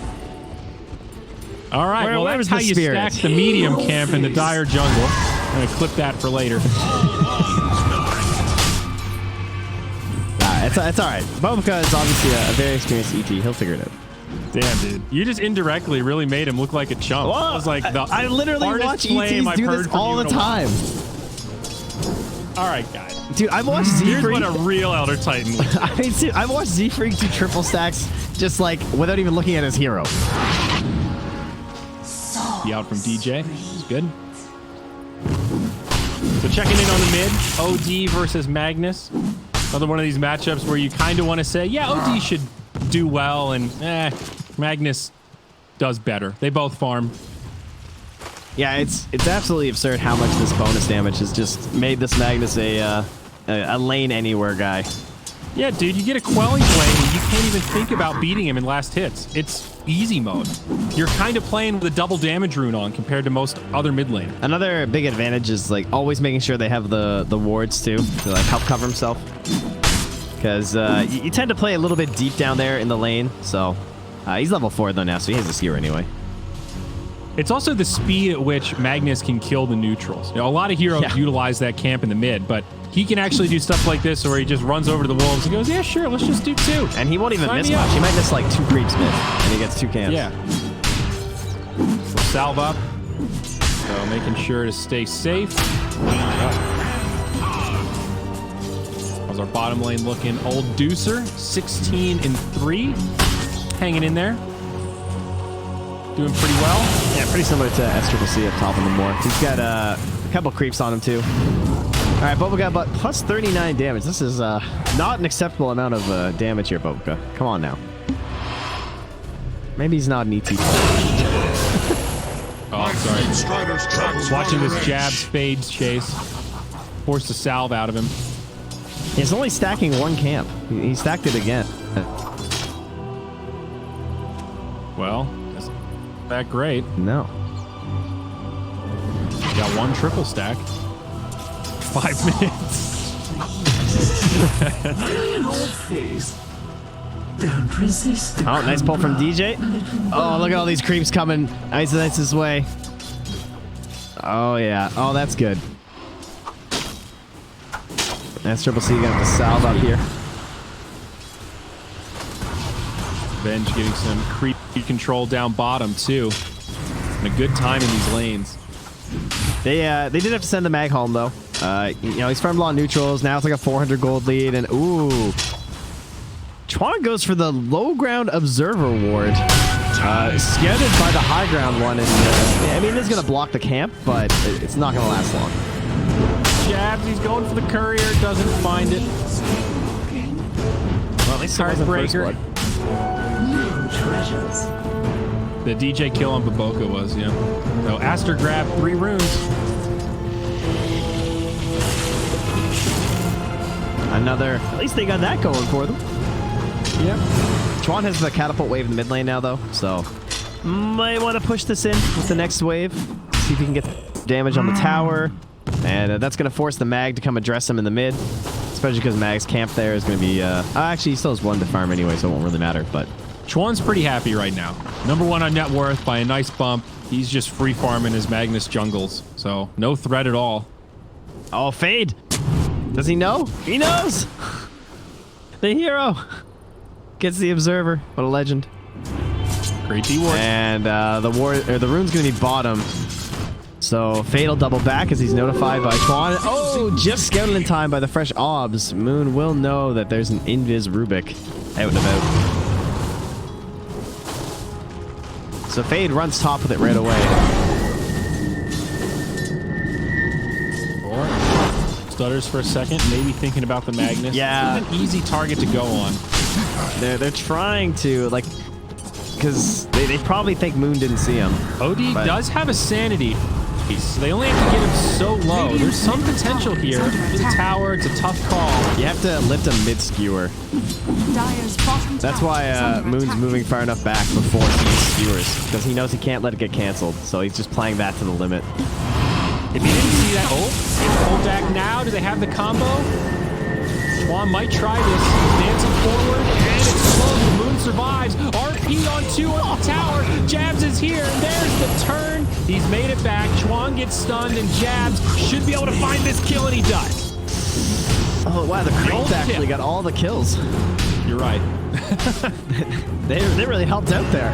All right. Where- well, where that's was how the you spirit? stack the medium camp in the dire jungle. I'm going to clip that for later. It's all right. Boba is obviously a very experienced ET. He'll figure it out. Damn, dude. You just indirectly really made him look like a chump. Whoa, That was like the I literally hardest watch flame ETs I've do heard this from all you the in a while. time. All right, guys. Dude, I've watched Here's what Z-Freak. a real Elder Titan looks like. I mean, dude, I've watched Z-Freak do triple stacks just like without even looking at his hero. Be out from DJ. It's good. So checking in on the mid. OD versus Magnus. Another one of these matchups where you kind of want to say, yeah, OD should do well, and Magnus does better. They both farm. Yeah, it's absolutely absurd how much this bonus damage has just made this Magnus a lane anywhere guy. Yeah, dude, you get a quelling flame and you can't even think about beating him in last hits. It's easy mode. You're kind of playing with a double damage rune on compared to most other mid lane. Another big advantage is like always making sure they have the wards too to like help cover himself. Because you tend to play a little bit deep down there in the lane. So he's level 4 though now, so he has a seer anyway. It's also the speed at which Magnus can kill the neutrals. You know, a lot of heroes utilize that camp in the mid, but he can actually do stuff like this where he just runs over to the wolves and goes, yeah, sure, let's just do 2. And he won't even Sign miss me much. up. He might miss like 2 creeps mid, and he gets 2 camps. Yeah. So salve up. So making sure to stay safe. How's our bottom lane looking? Old Deucer, 16 and 3. Hanging in there. doing pretty well. Yeah, pretty similar to SCCC up top on the Moor. He's got a couple creeps on him too. All right, Boboka, but plus 39 damage. This is not an acceptable amount of damage here, Boboka. Come on now. Maybe he's not an ET player. Oh, I'm sorry. Watching this jabs fades chase. Forced a salve out of him. He's only stacking one camp. He stacked it again. Well, that's not that great. No. Got one triple stack. 5 minutes. Don't resist. Oh, nice pull from DJ. Oh, look at all these creeps coming. Ice this way. Oh, yeah. Oh, that's good. That's Triple C gonna have to salve up here. Venge getting some creep control down bottom too. And a good time in these lanes. They did have to send the mag home though. You know, he's farmed a lot of neutrals. Now it's like a 400 gold lead, and ooh, Chuan goes for the low ground observer ward. Scouted by the high ground one, and I mean this is gonna block the camp, but it's not gonna last long. Jabs, he's going for the courier, doesn't find it. Well, at least it wasn't first blood. The DJ kill on Boboka was, yeah. So Aster grabbed 3 runes. Another, at least they got that going for them. Yep. Chuan has the catapult wave in the mid lane now though, so might want to push this in with the next wave. See if he can get damage on the tower. And that's going to force the mag to come address him in the mid. Especially because mag's camp there is going to be... actually, he still has 1 to farm anyway, so it won't really matter. But Chuan's pretty happy right now. Number 1 on net worth by a nice bump. He's just free farming his Magnus jungles. So no threat at all. Oh, Fade. Does he know? He knows. The hero gets the observer. What a legend. Great D-ward. And the rune's going to be bottom. So Fade will double back as he's notified by Chuan. Oh, just scouted in time by the fresh obs. Moon will know that there's an Invis Rubik out and about. So Fade runs top with it right away. Or stutters for a second, maybe thinking about the Magnus. Yeah. It's an easy target to go on. They're trying to, like, because they probably think Moon didn't see him. OD does have a sanity. They only have to get him so low. There's some potential here. For the tower, it's a tough call. You have to lift him mid-skewer. That's why Moon's moving far enough back before he skewers, because he knows he can't let it get canceled, so he's just playing that to the limit. If you didn't see that, pull back now. Do they have the combo? Chuan might try this. Dancing forward, and it's close. Moon survives. RP on 2 on the tower. Jabs is here, and there's the turn. He's made it back. Chuan gets stunned, and Jabs should be able to find this kill, and he does. Oh, wow, the creeps actually got all the kills. You're right. They really helped out there.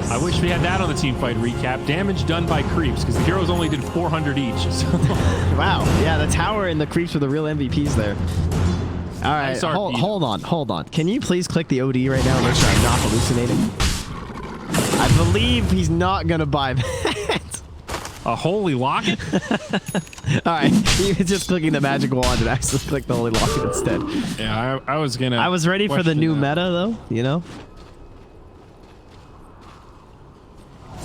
I wish we had that on the team fight recap. Damage done by creeps, because the heroes only did 400 each. So. Wow. Yeah, the tower and the creeps were the real MVPs there. All right, hold on. Can you please click the OD right now and make sure I'm not hallucinating? I believe he's not going to buy that. A holy locket? All right, he was just clicking the magic wand and actually clicked the holy locket instead. Yeah, I was going to... I was ready for the new meta, though, you know?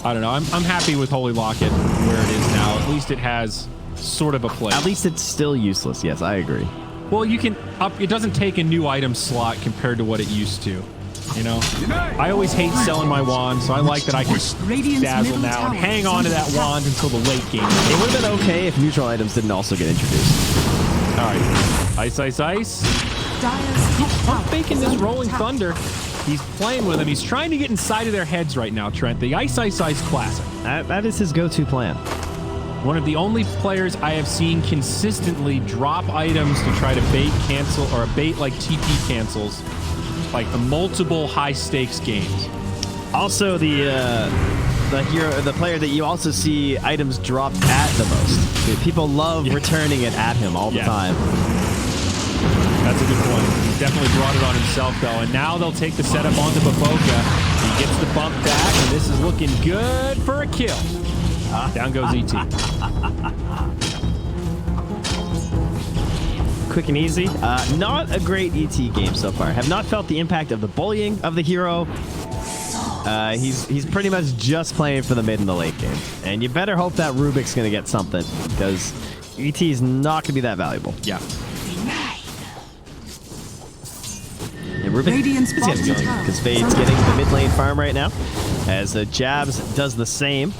I don't know. I'm happy with Holy Locket where it is now. At least it has sort of a place. At least it's still useless. Yes, I agree. Well, you can up. It doesn't take a new item slot compared to what it used to. You know, I always hate selling my wand, so I like that I can dazzle now and hang on to that wand until the late game. It would have been okay if neutral items didn't also get introduced. All right, ice, ice, ice. I'm faking this rolling thunder. He's playing with him. He's trying to get inside of their heads right now, Trent. The Ice, Ice, Ice classic. That is his go-to plan. One of the only players I have seen consistently drop items to try to bait cancel, or bait like TP cancels, like the multiple high-stakes games. Also, the player that you also see items dropped at the most. People love returning it at him all the time. That's a good point. He's definitely brought it on himself, though. And now they'll take the setup onto Baboka. He gets the bump back, and this is looking good for a kill. Down goes ET. Quick and easy. Not a great ET game so far. Have not felt the impact of the bullying of the hero. He's pretty much just playing for the mid and the late game. And you better hope that Rubik's going to get something, because ET is not going to be that valuable. Yeah. And Rubik Radiant's is getting bottom going, tower because Fade's getting the mid lane farm right now, as Jabs does the same.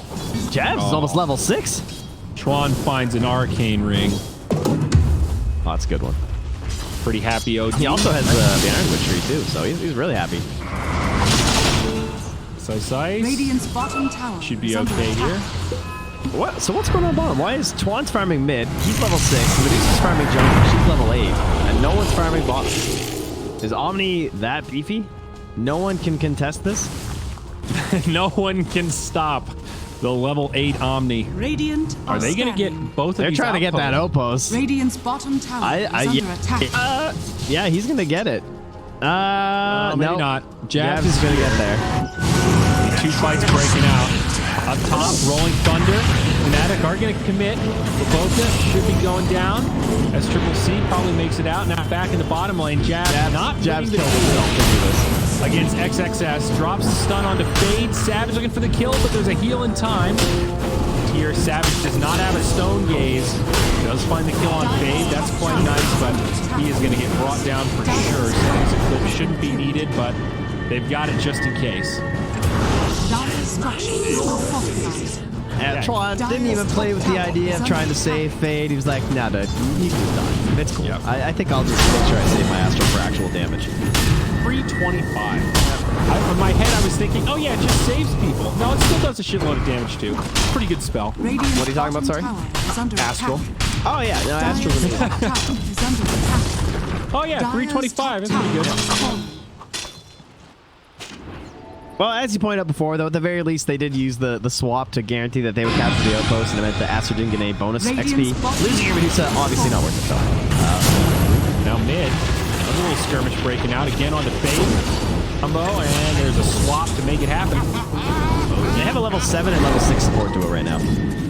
Jabs is almost level 6. Chuan finds an arcane ring. Oh, that's a good one. Pretty happy OG. He also has the Ironwood tree too, so he's really happy. Sice. Radiant's bottom tower Should be is under okay attack. here. What? So what's going on bottom? Why is Twan's farming mid? He's level 6. Medusa's farming jungle. She's level 8. And no one's farming bottom. Is Omni that beefy? No one can contest this? No one can stop the level 8 Omni. Radiant Are they going to get both of They're these trying to get that outposts? outpost. Radiant's bottom tower is under attack. Yeah, he's going to get it. Maybe no. not. Jabs is going to get there. 2 fights breaking out. Up top, Rolling Thunder. Fnatic are going to commit. Baboka should be going down. SCCC probably makes it out. Now back in the bottom lane. Jabs not Jabs getting killed himself. against XXS. Drops the stun onto Fade. Savage looking for the kill, but there's a heal in time. Here, Savage does not have a stone gaze. Does find the kill on Fade. That's quite nice, but he is going to get brought down for sure. So clip shouldn't be needed, but they've got it just in case. Dire's structures are fortified. And Twan didn't even play with the idea of trying to save Fade. He was like, nah, dude, he's just done. It's cool. Yep. I think I'll just make sure I save my Astro for actual damage. 325. In my head, I was thinking, oh yeah, it just saves people. No, it still does a shitload of damage too. Pretty good spell. Radiant's What are you talking about, sorry? bottom tower is under Astral. attack. Oh, yeah, no, Astro Dire's was top tower is under attack. Oh yeah, 325. That's pretty good. Well, as you pointed out before, though, at the very least, they did use the swap to guarantee that they would capture the outpost, and it meant the Astro didn't get any bonus XP. Losing your Medusa, obviously not worth it, though. Now mid, a little skirmish breaking out again on the Fade combo, and there's a swap to make it happen. They have a level 7 and level 6 support to it right now,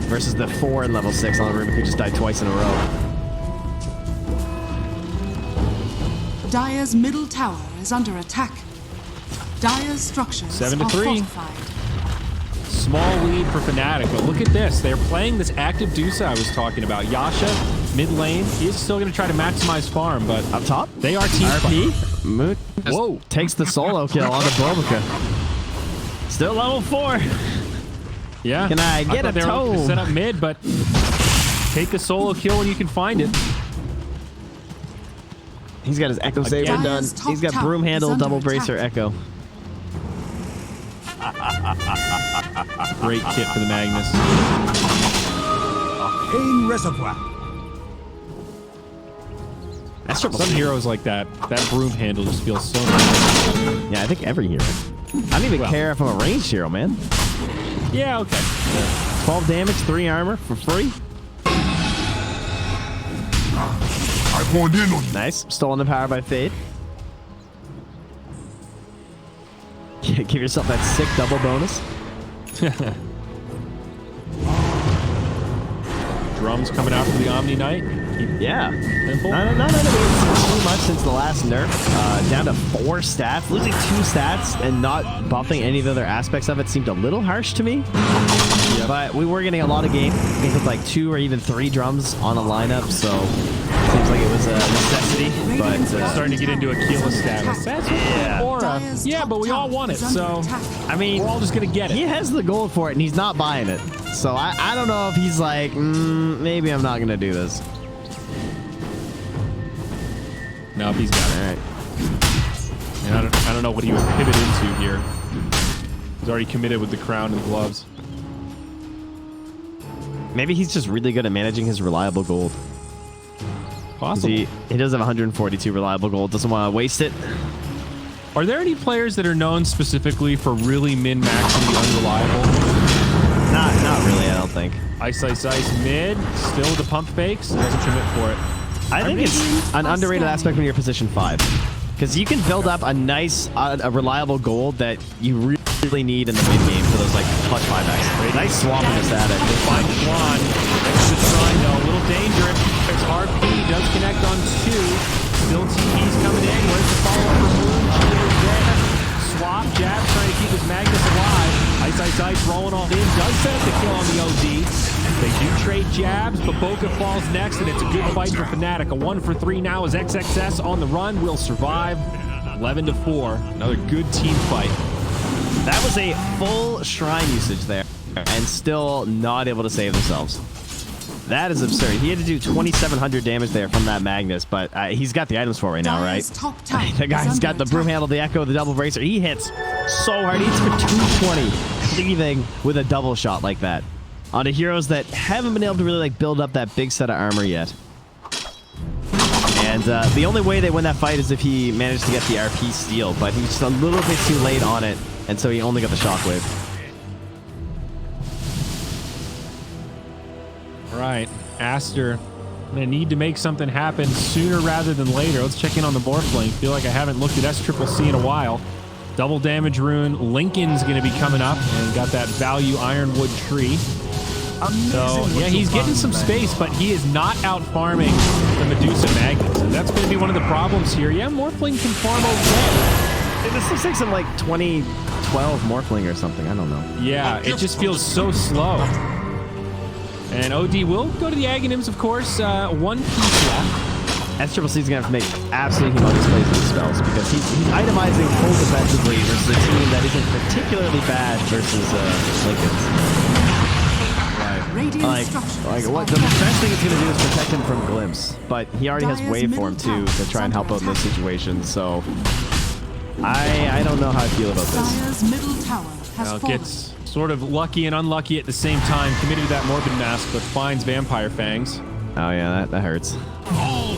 versus the 4 and level 6 on Rubik, who just died twice in a row. Dire's middle tower is under attack. Dire's structures 7 to are 3. fortified. Small lead for Fnatic, but look at this. They're playing this active Dusa I was talking about. Yasha, mid lane. He's still going to try to maximize farm, but Up top, they are team RP. Moot. Whoa. Takes the solo kill on the Bobica. Still level 4. Yeah. Can I get thought a they were looking to tome? set up mid, but take a solo kill when you can find it. He's got his Echo Saber Again. done. He's got Broom Handle, Is under Double attack. Bracer, Echo. Great kit for the Magnus. Pain Reservoir. That's triple Some C. heroes like that. That broom handle just feels so nice. Yeah, I think every hero. I don't even care if I'm a ranged hero, man. Yeah, okay. 12 damage, 3 armor for free. I honed in on you. Nice. Stolen the power by Fade. Give yourself that sick double bonus. Drums coming out from the Omni Knight. Yeah. Simple. Not too much since the last nerf. Down to 4 stats. Losing 2 stats and not buffing any of the other aspects of it seemed a little harsh to me. Yep. But we were getting a lot of games with like 2 or even 3 drums on a lineup, so seems like it was a necessity. But Starting to get into Aquila status. That's Yeah. Aura. Dire's Yeah, top but we all tower want it, is under so attack. I mean, we're all just gonna get he it. has the gold for it, and he's not buying it. So I don't know if he's like, maybe I'm not gonna do this. No, he's got it. All right. And I don't know what he would pivot into here. He's already committed with the crown and the gloves. Maybe he's just really good at managing his reliable gold. 'Cause Possible. he does have 142 reliable gold. Doesn't want to waste it. Are there any players that are known specifically for really min-maxing the unreliable? Not really. I don't think. Ice mid, still with the pump fakes, doesn't commit for it. I think it's an underrated aspect when you're position 5. Because you can build up a nice, a reliable gold that you really need in the mid game for those like clutch 5x. Nice swap in the static. They find Quan. Next to Shrine though, a little dangerous. There's RP, does connect on 2. Still TP's coming in. Where's the follow-up for Moon? Cheater's there. Swap, jab, trying to keep his Magnus alive. Ice, rolling all in. Does set up the kill on the OD. They do trade jabs, but Boca falls next, and it's a good fight for Fnatic. A 1 for 3 now as XXS on the run will survive. 11-4. Another good team fight. That was a full shrine usage there, and still not able to save themselves. That is absurd. He had to do 2,700 damage there from that Magnus, but he's got the items for it right now, right? The guy's got the broom handle, the echo, the double bracer. He hits so hard. He hits for 220, leaving with a double shot like that onto heroes that haven't been able to really like build up that big set of armor yet. And the only way they win that fight is if he managed to get the RP steal, but he's just a little bit too late on it, and so he only got the shockwave. All right, Aster, gonna need to make something happen sooner rather than later. Let's check in on the Morphling. Feel like I haven't looked at SCCC in a while. Double damage rune. Lincoln's gonna be coming up, and got that value Ironwood tree. So yeah, he's getting some space, but he is not out farming the Medusa Magnus, and that's going to be one of the problems here. Yeah, Morphling can farm okay. This looks like some like 2012 Morphling or something. I don't know. Yeah, it just feels so slow. And OD will go to the Aghanims, of course. 1 piece left. SCCC is going to have to make absolutely humongous plays with spells because he's itemizing full defensively versus a team that isn't particularly bad versus Lincoln's. Like what the best thing it's going to do is protect him from Glimpse, but he already has waveform too to try and help out in this situation. So I don't know how I feel about this. Well, gets sort of lucky and unlucky at the same time. Committed to that Morbid Mask, but finds Vampire Fangs. Oh yeah, that hurts.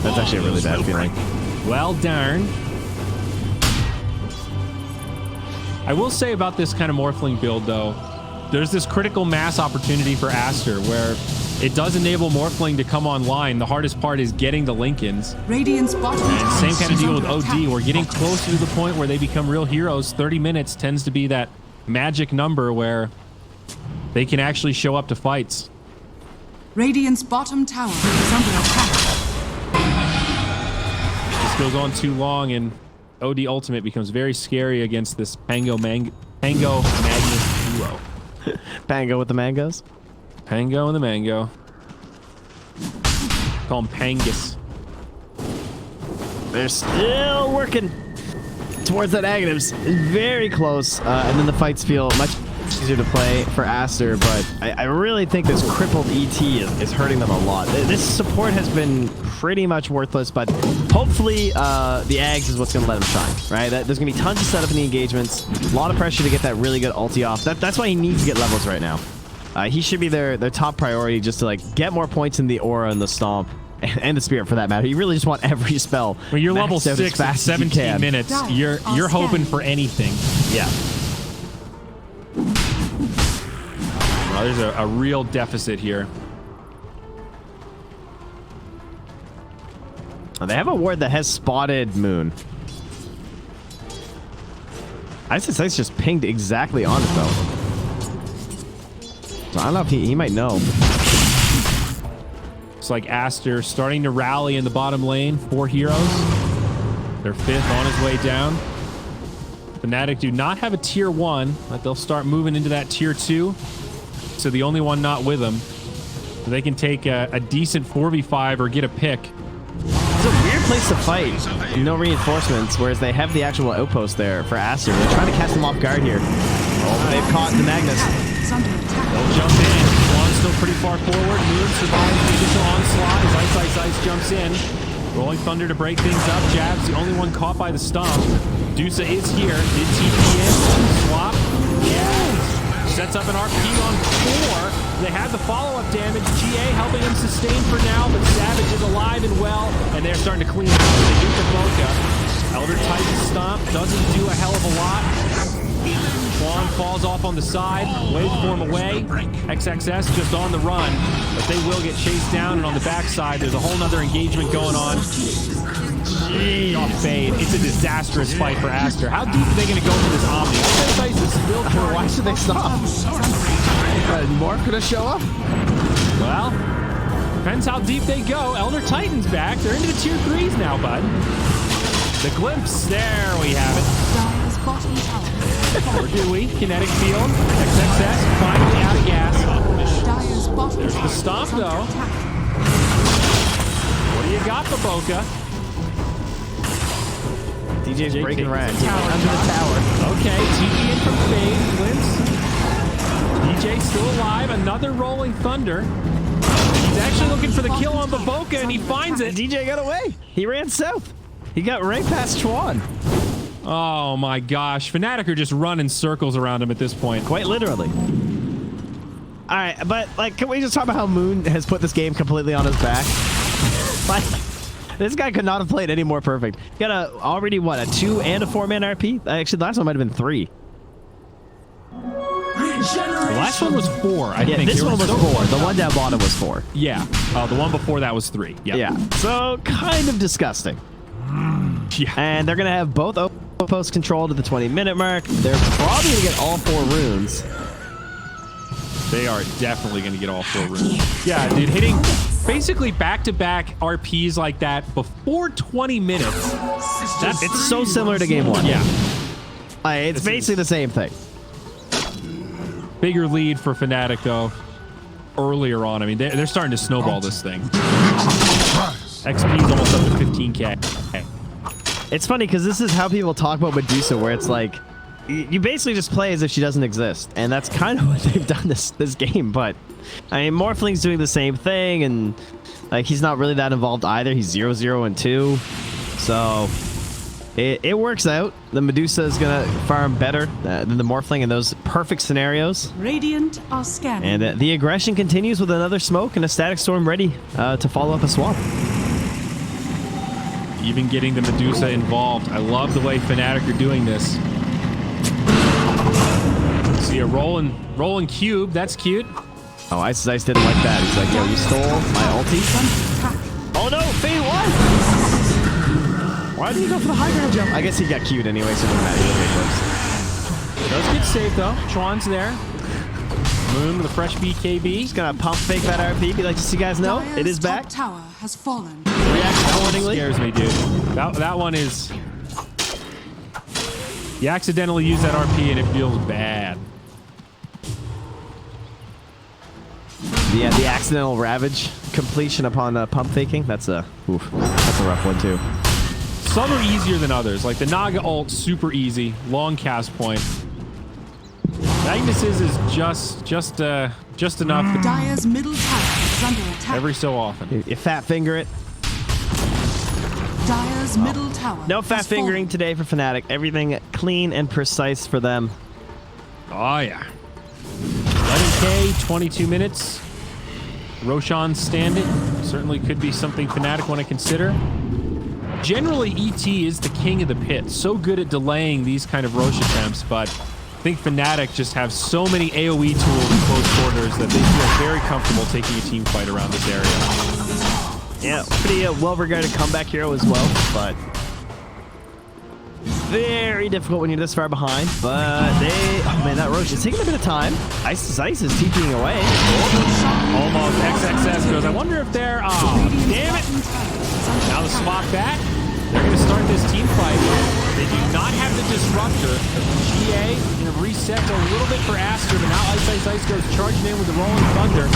That's actually a really bad feeling. Well, darn. I will say about this kind of Morphling build though, there's this critical mass opportunity for Aster where it does enable Morphling to come online. The hardest part is getting the Lincolns. Radiant's bottom and same kind of deal with OD. We're getting closer to the point where they become real heroes. 30 minutes tends to be that magic number where they can actually show up to fights. Radiant's bottom tower is under attack. This goes on too long, and OD Ultimate becomes very scary against this Pango Magnus duo. Pango with the mangoes? Pango and the mango. Call him Pangus. They're still working towards that Aghanims. Very close. And then the fights feel much easier to play for Aster, but I really think this crippled ET is hurting them a lot. This support has been pretty much worthless, but hopefully the Ags is what's going to let him shine, right? There's going to be tons of setup in the engagements, a lot of pressure to get that really good ulti off. That's why he needs to get levels right now. He should be their top priority just to like get more points in the aura and the stomp and the spirit for that matter. You really just want every spell. When you're level 6 at 17 minutes, you're hoping for anything. Yeah. Well, there's a real deficit here. They have a ward that has spotted Moon. ISS just pinged exactly on it though. So I don't know if he might know. It's like Aster starting to rally in the bottom lane. 4 heroes. They're 5th on his way down. Fnatic do not have a tier 1, but they'll start moving into that tier 2. So the only one not with them. So they can take a decent 4v5 or get a pick. It's a weird place to fight. No reinforcements, whereas they have the actual outpost there for Aster. They're trying to catch them off guard here. Oh, they've caught the Magnus. They'll jump in. Juan's still pretty far forward. Moon survives the initial onslaught as Ice jumps in. Rolling Thunder to break things up. Jab's the only one caught by the stomp. Dusa is here. Did TP in. Swap. Yes. Sets up an RP on 4. They have the follow-up damage. GA helping him sustain for now, but Savage is alive and well, and they're starting to clean out. They do the Boca. Elder Titan stomp doesn't do a hell of a lot. Quan falls off on the side. Wave form away. XXS just on the run, but they will get chased down. And on the backside, there's a whole nother engagement going on. Gee, off fade. It's a disastrous fight for Aster. How deep are they going to go for this Omni? Ice is still Why should they stop? More gonna show up? Well, depends how deep they go. Elder Titan's back. They're into the tier 3s now, bud. The glimpse. There we have it. Dire's bottom tower. Or do we? Kinetic field. XXS finally out of gas. Dire's bottom There's tower the stomp, is under though. attack. What do you got, Baboka? DJ's breaking rank. Tower Under the tower. Okay, TP in from Fade. Glimpse. DJ still alive. Another Rolling Thunder. He's actually looking for the kill on Baboka, and he finds it. DJ got away. He ran south. He got right past Chuan. Oh my gosh. Fnatic are just running circles around him at this point. Quite literally. All right, but like, can we just talk about how Moon has put this game completely on his back? Like, this guy could not have played any more perfect. He got already, what, a 2 and a 4-man RP? Actually, the last one might have been 3. The last one was 4, I think. This one was 4. The one down bottom was 4. Yeah. The one before that was 3. Yep. Yeah. So, kind of disgusting. Yeah. And they're going to have both outposts controlled at the 20-minute mark. They're probably going to get all 4 runes. They are definitely going to get all 4 runes. Yeah, dude, hitting basically back-to-back RPs like that before 20 minutes. It's so similar to game 1. Yeah. It's basically the same thing. Bigger lead for Fnatic, though, earlier on. I mean, they're starting to snowball this thing. XP is almost up to 15K. It's funny because this is how people talk about Medusa, where it's like, you basically just play as if she doesn't exist, and that's kind of what they've done this game. But I mean, Morphling's doing the same thing, and like he's not really that involved either. He's 0-0 and 2, so it works out. The Medusa is gonna farm better than the Morphling in those perfect scenarios. Radiant are scanning. And the aggression continues with another smoke and a static storm ready to follow up a swap. Even getting the Medusa involved. I love the way Fnatic are doing this. See a rolling cube. That's cute. Oh, Ice didn't like that. He's like, yo, you stole my ulti? Oh no, Fade what? Why did he go for the high ground jump? I guess he got queued anyway, so it doesn't matter either way it works. Does get saved though. Chuan's there. Moon with a fresh BKB. Just gonna pump fake that RP. Be like, just so you guys know, it is back. Tower has fallen. React accordingly. Scares me, dude. That one is. You accidentally use that RP and it feels bad. Yeah, the accidental ravage completion upon pump faking. That's a rough one too. Some are easier than others. Like the Naga ult, super easy, long cast point. Magnus's is just enough. Dire's middle tower is under attack. Every so often. You fat finger it. Dire's middle tower. No fat has fingering today for Fnatic. Everything clean and precise for them. Oh yeah. 11K, 22 minutes. Roshan stand it. Certainly could be something Fnatic want to consider. Generally, ET is the king of the pit. So good at delaying these kind of Rosh attempts, but I think Fnatic just have so many AoE tools in close quarters that they feel very comfortable taking a team fight around this area. Yeah, pretty well-regarded comeback hero as well, but very difficult when you're this far behind. But oh man, that Rosh is taking a bit of time. Ice is TPing away. Almost XXS goes. I wonder if they're. Oh, damn it! Now the spot back. They're going to start this team fight. They do not have the disruptor. GA going to reset a little bit for Aster, but now Ice goes charging in with the Rolling Thunder.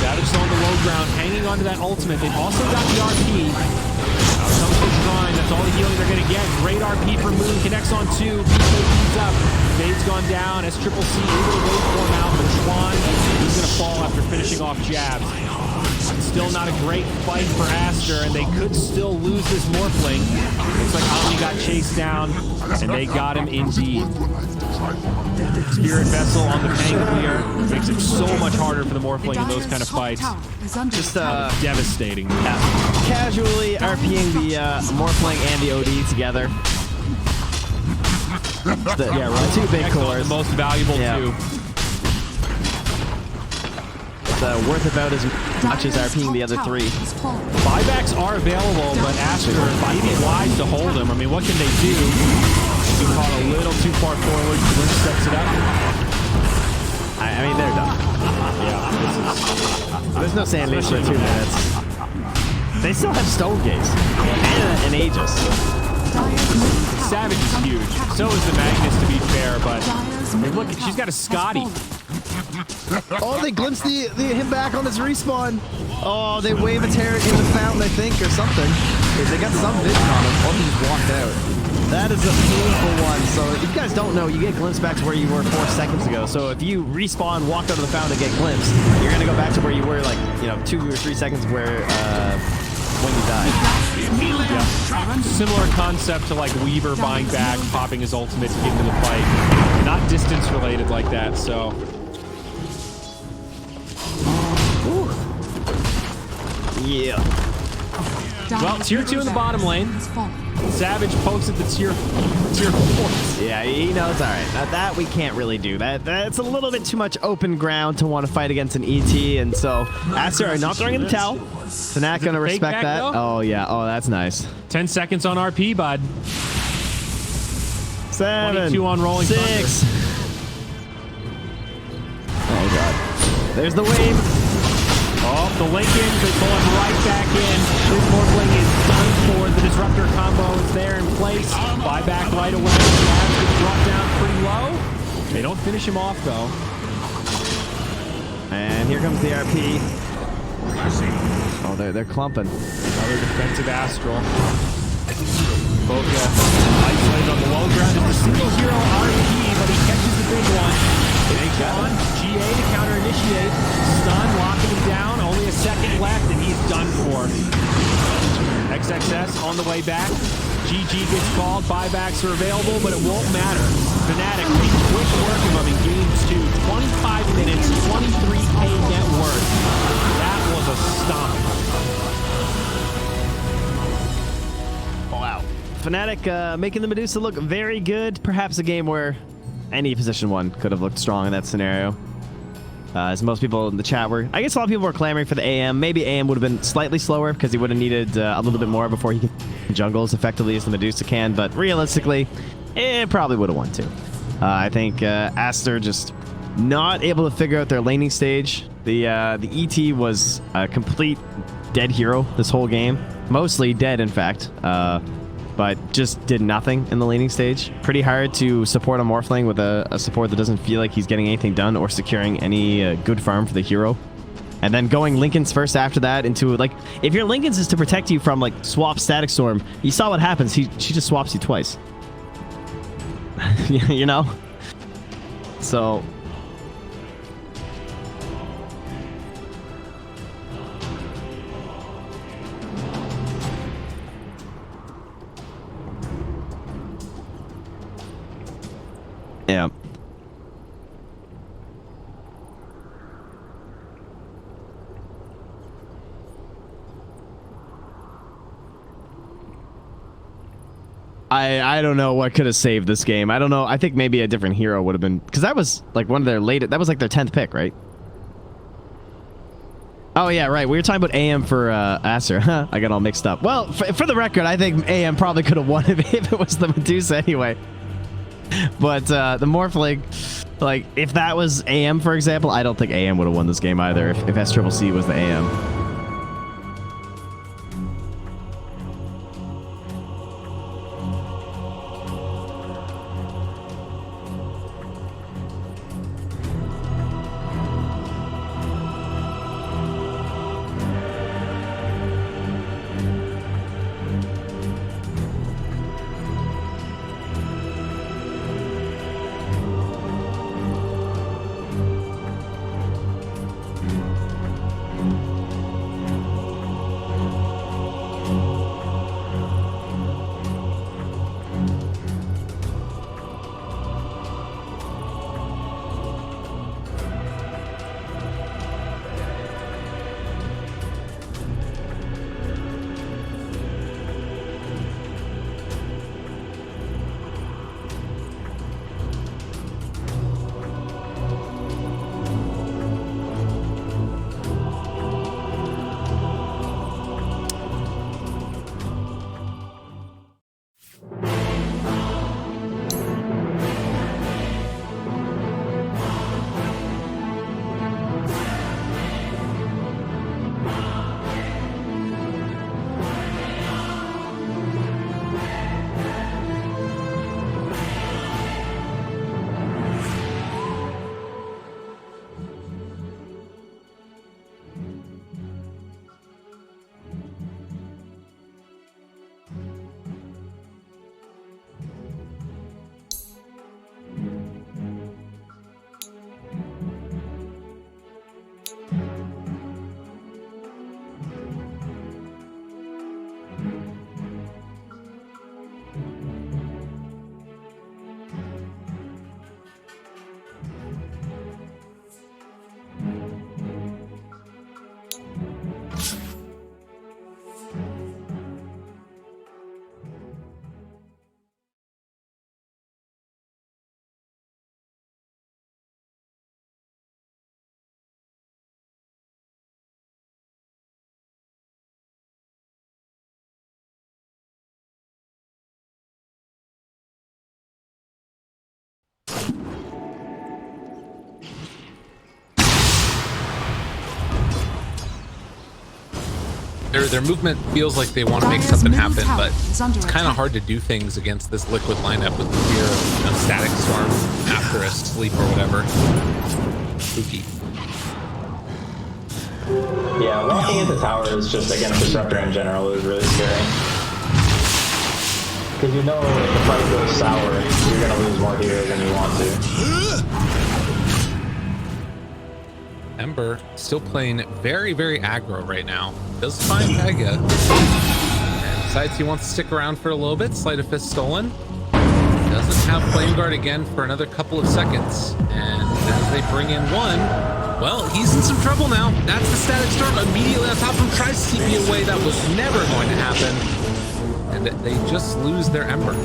Savage still on the low ground, hanging onto that ultimate. They've also got the RP. Out comes the Shrine. That's all the healing they're going to get. Great RP for Moon. Connects on 2. PK's up. Fade's gone down. S Triple C able to wait for him out. But Schwan, he's going to fall after finishing off jabs. Still not a great fight for Aster, and they could still lose this Morphling. Looks like Omni got chased down, and they got him indeed. Spirit Vessel on the Pangolier makes it so much harder for the Morphling in those kind of fights. Just Devastating. Casually RPing the Morphling and the OD together. Yeah, right. Two big Next on cores. the most valuable Yeah. two. It's worth about as much as RPing the other three. Buybacks are available, but Aster might be wise to hold them. I mean, what can they do? You caught a little too far forward. Glim sets it up. I mean, they're done. Yeah, There's no sand leash for 2 minutes. They still have Stone Gaze and Aegis. Savage is huge. So is the Magnus, to be fair, but hey, look, she's got a Scotty. Oh, they glimpse him back on his respawn. Oh, they wave a tear in the fountain, I think, or something. They got some vision on him. Oh, he just walked out. That is a painful one. So if you guys don't know, you get glimpsed back to where you were 4 seconds ago. So if you respawn, walk out of the fountain, and get glimpsed, you're gonna go back to where you were, like 2 or 3 seconds where when you died. Yeah. Similar concept to like Weaver buying back, popping his ultimate to get into the fight. Not distance related like that. So. Yeah. Well, tier 2 in the bottom lane. Savage pokes at the tier 4. Yeah, he knows. All right, now that we can't really do. That's a little bit too much open ground to want to fight against an ET, and so Aster are not throwing in the towel. Fnatic gonna respect that. Though? Oh yeah. Oh, that's nice. 10 seconds on RP, bud. 7, 22 on Rolling 6. Oh god. There's the wave. Oh, the Lincoln could pull him right back in. This Morphling is done for. The Disruptor combo is there in place. Buyback right away. Labs gets dropped down pretty low. They don't finish him off, though. And here comes the RP. Oh, they're clumping. Another defensive Astral. Boca isolated on the low ground. It's a single hero RP, but he catches the big one. Big on GA to counter initiate. Stun, locking him down. Only a second left, and he's done for. XXS on the way back. GG gets called. Buybacks are available, but it won't matter. Fnatic make quick work of him in games 2. 25 minutes, 23K net worth. That was a stomp. Wow. Fnatic making the Medusa look very good. Perhaps a game where any position 1 could have looked strong in that scenario. As most people in the chat were, I guess a lot of people were clamoring for the AM. Maybe AM would have been slightly slower because he would have needed a little bit more before he could jungle as effectively as the Medusa can. But realistically, it probably would have won too. I think Aster just not able to figure out their laning stage. The ET was a complete dead hero this whole game. Mostly dead, in fact. But just did nothing in the laning stage. Pretty hard to support a Morphling with a support that doesn't feel like he's getting anything done or securing any good farm for the hero. And then going Linken's first after that into, like, if your Linken's is to protect you from, like, swap Static Storm, you saw what happens. She just swaps you twice. You know? So... yeah. I don't know what could have saved this game. I don't know. I think maybe a different hero would have been, because that was like one of their latest. That was like their 10th pick, right? Oh yeah, right. We were talking about AM for Acer. I got all mixed up. Well, for the record, I think AM probably could have won if it was the Medusa anyway. But the Morphling, like, if that was AM, for example, I don't think AM would have won this game either if SCCC was the AM. Their movement feels like they want to make something happen, but it's kind of hard to do things against this liquid lineup with the fear of static storm after a sleep or whatever. Spooky. Yeah, walking into tower is just, against Disruptor in general, is really scary. Because you know if the fight goes sour, you're going to lose more heroes than you want to. Ember still playing very, very aggro right now. Does find Pega. And decides he wants to stick around for a little bit. Sleight of Fist stolen. Doesn't have Flame Guard again for another couple of seconds. And as they bring in one, well, he's in some trouble now. That's the Static Storm immediately on top of him. Tries to TP away. That was never going to happen. And they just lose their Ember.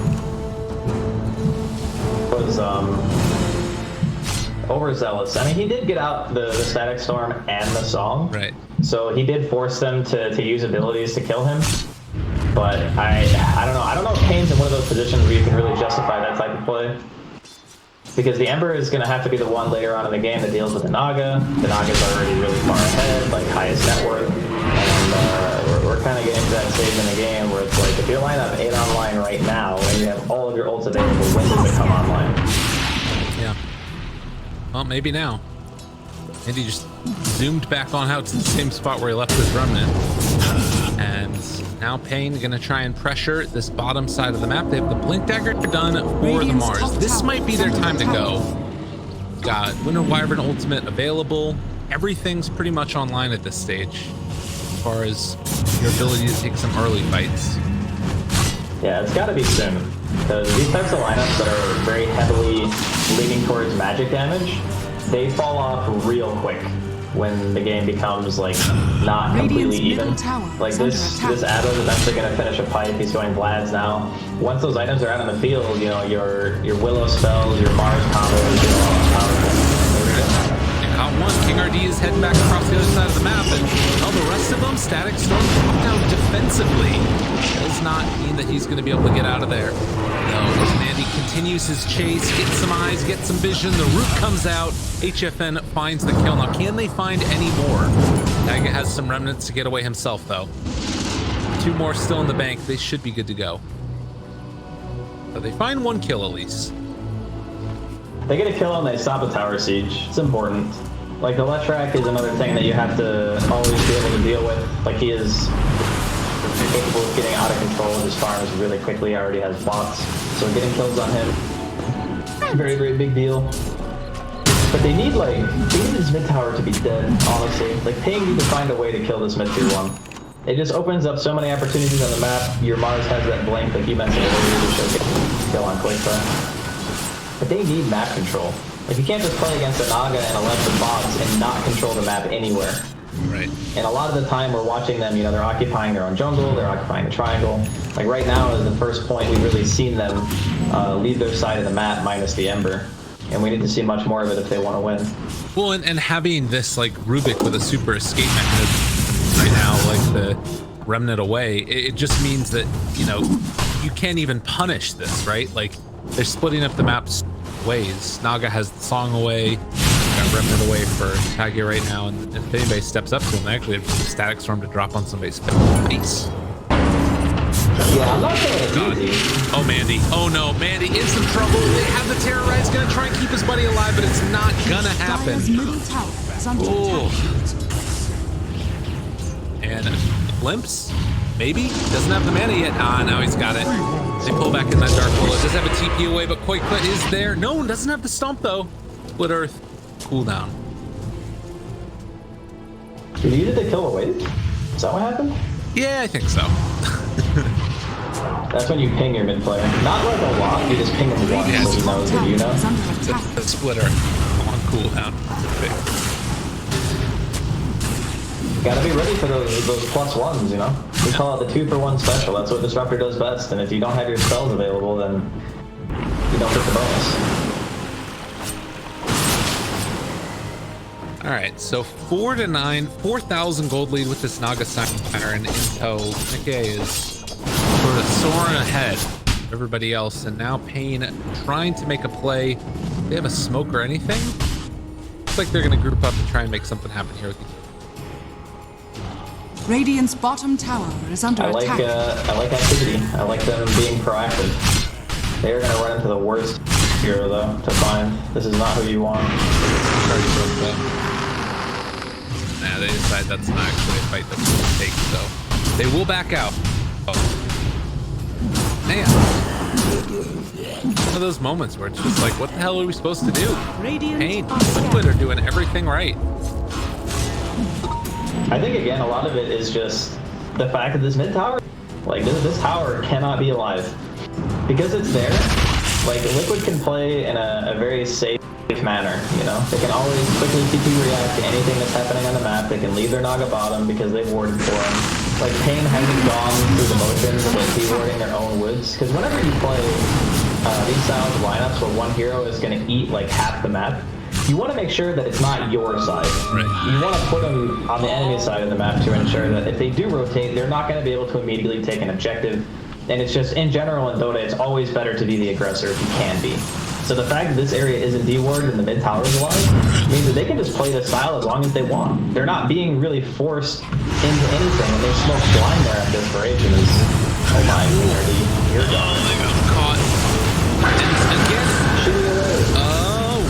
Was overzealous. I mean, he did get out the Static Storm and the Song. Right. So he did force them to use abilities to kill him. But I don't know. I don't know if Kane's in one of those positions where you can really justify that type of play. Because the Ember is going to have to be the one later on in the game that deals with the Naga. The Naga's already really far ahead, like highest net worth. And we're kind of getting to that stage in the game where it's like, if you line up 8 online right now and you have all of your ults available, when does it come online? Yeah. Well, maybe now. And he just zoomed back on out to the same spot where he left his remnant. And now Pain gonna try and pressure this bottom side of the map. They have the Blink Dagger done for the Mars. This might be their time to go. Got Winter Wyvern ultimate available. Everything's pretty much online at this stage as far as your ability to take some early fights. Yeah, it's got to be soon, because these types of lineups that are very heavily leaning towards magic damage, they fall off real quick when the game becomes like not completely even. Like this Adler is eventually going to finish a pipe. He's going Vlad's now. Once those items are out on the field, you know, your Willow spells, your Mars combos, you know, Caught one. King RD is heading back across the other side of the map, and all the rest of them, Static Storm dropped down defensively. Does not mean that he's going to be able to get out of there. No, as Mandy continues his chase, gets some eyes, gets some vision. The root comes out. HFN finds the kill. Now, can they find any more? Daga has some remnants to get away himself, though. 2 more still in the bank. They should be good to go. But they find 1 kill at least. They get a kill and they stop a tower siege. It's important. Like, the Letrak is another thing that you have to always be able to deal with. Like, he is capable of getting out of control of his farms really quickly. He already has bots, so getting kills on him, very, very big deal. But they need this mid tower to be dead, honestly. Like, Ping need to find a way to kill this mid 2-1. It just opens up so many opportunities on the map. Your Mars has that blink, like you mentioned earlier, to show kill on Quakefire. But they need map control. Like, you can't just play against a Naga and a left of bots and not control the map anywhere. Right. And a lot of the time we're watching them, you know, they're occupying their own jungle, they're occupying the triangle. Like, right now is the first point we've really seen them leave their side of the map minus the Ember. And we need to see much more of it if they want to win. Well, and having this, like, Rubik with a super escape mechanism right now, like the Remnant away, it just means that, you know, you can't even punish this, right? Like, they're splitting up the map's ways. Naga has the Song away, got Remnant away for Tagia right now, and if anybody steps up to him, they actually have a Static Storm to drop on somebody's face. Yeah, I'm not saying it's easy. Oh, Mandy. Oh, no. Mandy in some trouble. They have the Terrorize, gonna try and keep his buddy alive, but it's not gonna happen. Oh. And Glimpse, maybe? Doesn't have the mana yet. Ah, now he's got it. They pull back in that Dark Bullet. Does have a TP away, but Quakefire is there. No, doesn't have the Stomp, though. Split Earth. Cooldown. Did you use it to kill a wave? Is that what happened? Yeah, I think so. That's when you ping your mid player. Not like a lot, you just ping him once so he knows that you know. The Splitter on cooldown. Perfect. Gotta be ready for those +1s, you know? We call it the 2-for-1 special. That's what Disruptor does best. And if you don't have your spells available, then you don't get the bonus. All right, so 4-9, 4,000 gold lead with this Naga Siren in tow. Nikkei is sort of soaring ahead of everybody else, and now Pain trying to make a play. Do they have a smoke or anything? Looks like they're gonna group up and try and make something happen here with these. Radiant's bottom tower is under I like activity. I like them being proactive. They're gonna run into the worst hero though to find. This is not who you want. Nah, they decide that's not actually a fight that we can take, so they will back out. Oh. Man. One of those moments where it's just like, what the hell are we supposed to do? Pain. Liquid are doing everything right. I think again, a lot of it is just the fact that this mid tower, like this tower cannot be alive. Because it's there, like Liquid can play in a very safe manner, you know? They can always quickly TP react to anything that's happening on the map. They can leave their Naga bottom because they've warded for them. Like Pain hasn't gone through the motions of like warding their own woods. Because whenever you play these styles of lineups where one hero is going to eat like half the map, you want to make sure that it's not your side. Right. You want to put them on the enemy side of the map to ensure that if they do rotate, they're not going to be able to immediately take an objective. And it's just, in general in Dota, it's always better to be the aggressor if you can be. So the fact that this area isn't dewarded and the mid tower is alive means that they can just play this style as long as they want. They're not being really forced into anything, and they're smoked blind there at desperation is, oh my, you're gone. They got caught. And again,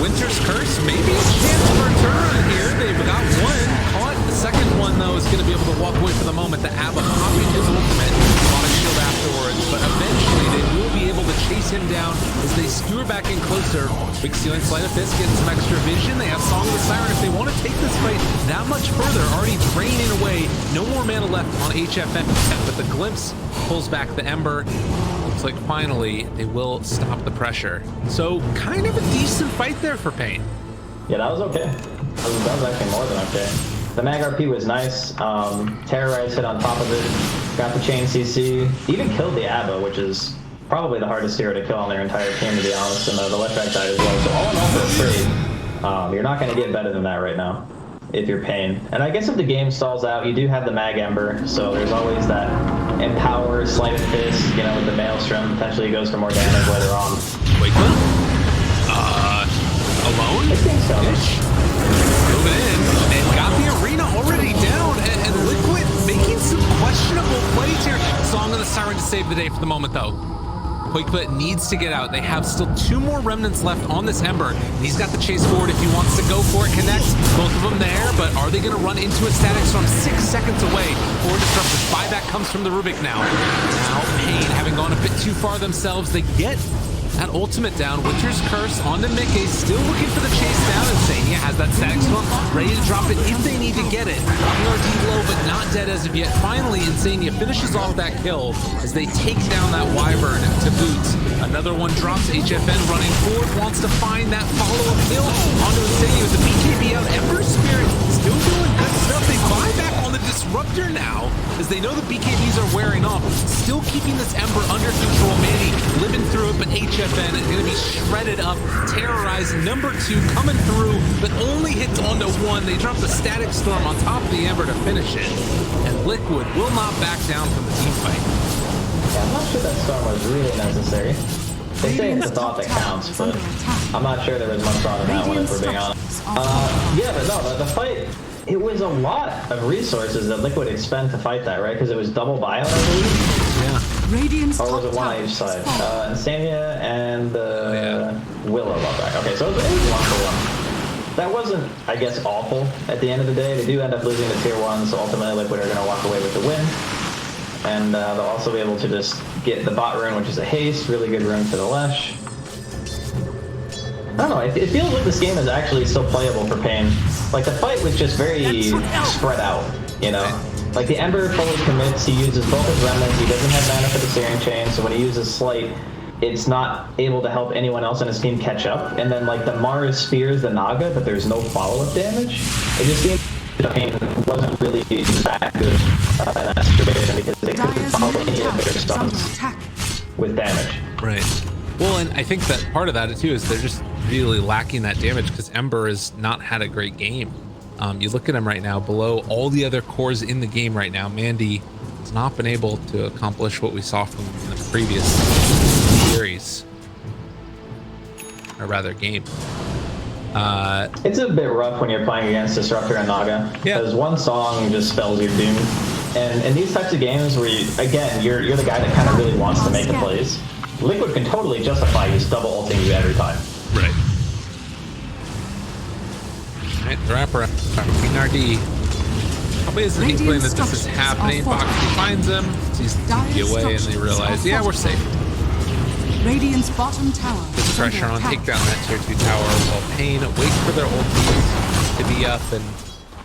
Winter's Curse, maybe a chance for a turn here. They've got one caught. The second one, though, is going to be able to walk away for the moment. The Abba popping his ultimate on a shield afterwards, but eventually they will be able to chase him down as they skewer back in closer. Big Ceiling Sleight of Fist getting some extra vision. They have Song of the Siren. If they want to take this fight that much further, already draining away. No more mana left on HFN, but the Glimpse pulls back the Ember. Looks like finally they will stop the pressure. So kind of a decent fight there for Pain. Yeah, that was okay. That was actually more than okay. The Mag RP was nice. Terrorize hit on top of it. Got the chain CC. Even killed the Abba, which is probably the hardest hero to kill on their entire team, to be honest. And the left back side as well. So all in all for a trade, you're not going to get better than that right now if you're Pain. And I guess if the game stalls out, you do have the Mag Ember. So there's always that Empower, Sleight of Fist, you know, with the Maelstrom. Potentially goes for more damage later on. Wait, alone? I think so. Moving in, and got the arena already down, and Liquid making some questionable plays here. Song of the Siren to save the day for the moment, though. Quickfoot needs to get out. They have still 2 more remnants left on this Ember. He's got the chase forward if he wants to go for it. Connects both of them there, but are they going to run into a static storm 6 seconds away? Or disruptive buyback comes from the Rubik now. Now Pain, having gone a bit too far themselves, they get that ultimate down. Winter's Curse onto Mickey, still looking for the chase down. Insania has that static storm ready to drop it if they need to get it. PRD low, but not dead as of yet. Finally, Insania finishes off that kill as they take down that Wyvern to boot. Another one drops. HFN running forward, wants to find that follow-up kill onto Insania with the BKB out. Ember Spirit still doing good stuff. They buy back on the Disruptor now as they know the BKBs are wearing off. Still keeping this Ember under control. Manny living through it, but HFN is going to be shredded up. Terrorize number 2 coming through, but only hits onto 1. They drop the Static Storm on top of the Ember to finish it. And Liquid will not back down from the team fight. Yeah, I'm not sure that storm was really necessary. They say it's a thought that counts, but I'm not sure there was much thought in that one, if we're being honest. Yeah, but no, the fight, it was a lot of resources that Liquid expend to fight that, right? Because it was double buyout, I believe. Yeah. Radiant's or was it one on each side? Insania and Willow love back. Okay, so it was 1-for-1. That wasn't, I guess, awful at the end of the day. They do end up losing the tier 1, so ultimately Liquid are going to walk away with the win. And they'll also be able to just get the bot rune, which is a haste, really good rune for the Lesh. I don't know, it feels like this game is actually still playable for Pain. Like, the fight was just very spread out, you know? Like, the Ember fully commits, he uses both his remnants, he doesn't have mana for the Searing Chain, so when he uses Slight, it's not able to help anyone else on his team catch up. And then, like, the Mars spears the Naga, but there's no follow-up damage. It just seems Pain wasn't really that good in that situation because they couldn't follow any of their stuns with damage. Right. Well, and I think that part of that too is they're just really lacking that damage because Ember has not had a great game. You look at him right now, below all the other cores in the game right now, Mandy has not been able to accomplish what we saw from in the previous series, or rather game. It's a bit rough when you're playing against Disruptor and Naga, because one song just spells your doom. And in these types of games where you're the guy that kind of really wants to make the plays, Liquid can totally justify just double ulting you every time. Right. Alright, Rapper, RD. Probably has an inkling that this is happening. Foxy finds him, sees the TP away, and they realize, yeah, we're safe. Radiant's bottom tower. Put pressure on, take down that tier 2 tower while Pain waits for their ultimates to be up. And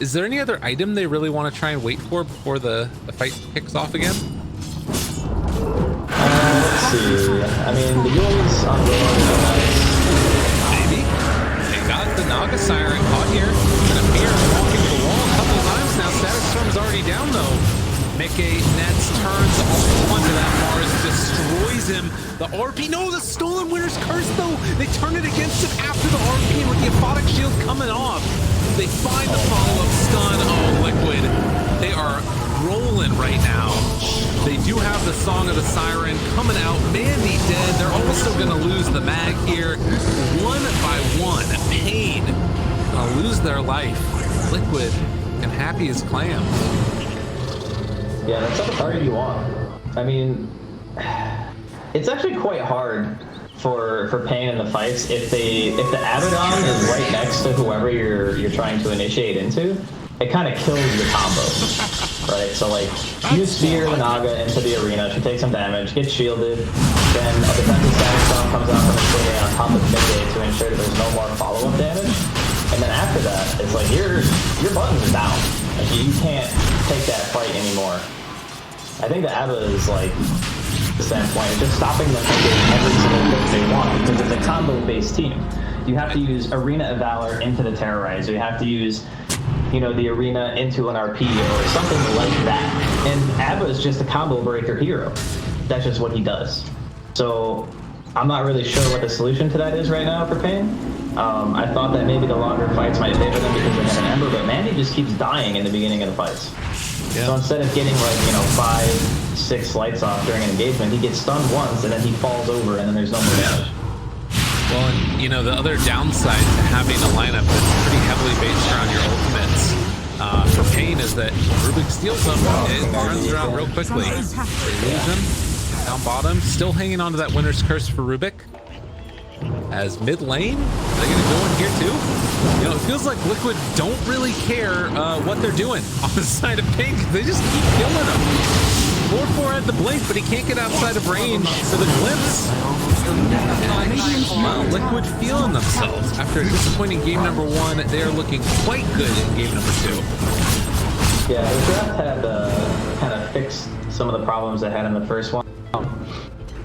is there any other item they really want to try and wait for before the fight kicks off again? Let's see. I mean, the Yule's on the Maybe. They got the Naga Siren caught here. And Amir walking the wall a couple of times now. Static Storm's already down though. Mickey nets, turns onto that Mars, destroys him. The RP, no, the stolen Winter's Curse though. They turn it against him after the RP with the Aphotic Shield coming off. They find the follow-up stun. Oh, Liquid. They are rolling right now. They do have the Song of the Siren coming out. Mandy dead. They're also going to lose the mag here. One by one. Pain gonna lose their life. Liquid and happy as clams. Yeah, that's not the target you want. I mean, it's actually quite hard for Pain in the fights if the Abaddon is right next to whoever you're trying to initiate into. It kind of kills the combo, right? So like, you spear the Naga into the arena, she takes some damage, gets shielded, then a defensive Static Storm comes out from the city on top of mid-game to ensure that there's no more follow-up damage. And then after that, it's like your buttons are down. Like you can't take that fight anymore. I think the Abba is like the same point. It's just stopping them from getting every single pick they want because it's a combo-based team. You have to use Arena of Valor into the Terrorizer. You have to use, you know, the Arena into an RP or something like that. And Abba is just a combo breaker hero. That's just what he does. So I'm not really sure what the solution to that is right now for Pain. I thought that maybe the longer fights might favor them because they have an Ember, but Mandy just keeps dying in the beginning of the fights. Yeah. So instead of getting like, 5-6 lights off during an engagement, he gets stunned once and then he falls over and then there's no more damage. Well, and the other downside to having a lineup that's pretty heavily based around your ultimates for Pain is that Rubik steals them, it runs around real quickly. They lose him down bottom, still hanging on to that Winter's Curse for Rubik. As mid lane, are they going to go in here too? It feels like Liquid don't really care what they're doing on the side of Pink. They just keep killing him. 4-4 at the blink, but he can't get outside of range for the glimpse. Liquid feeling themselves. After a disappointing game number 1, they are looking quite good in game number 2. Yeah, the draft had kind of fixed some of the problems they had in the first one.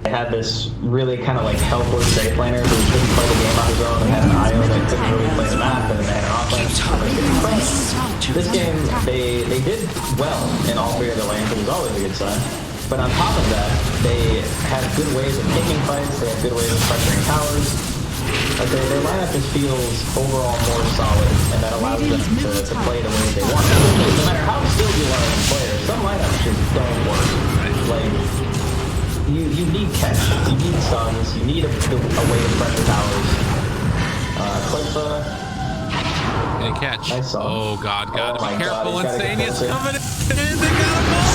They had this really kind of like helpless safe laner who couldn't play the game on his own and had an IO that couldn't really play the map, and then they had an offlane. This game, they did well in all 3 of the lanes, which was always a good sign. But on top of that, they had good ways of taking fights, they had good ways of pressuring towers. Like their lineup just feels overall more solid, and that allows them to play the way they want. No matter how skilled you are as a player, some lineups just don't work. Like, you need catch, you need stuns, you need a way to pressure towers. Clippa. And catch. Nice song. Oh god, be careful, Insania's coming in. They got him all.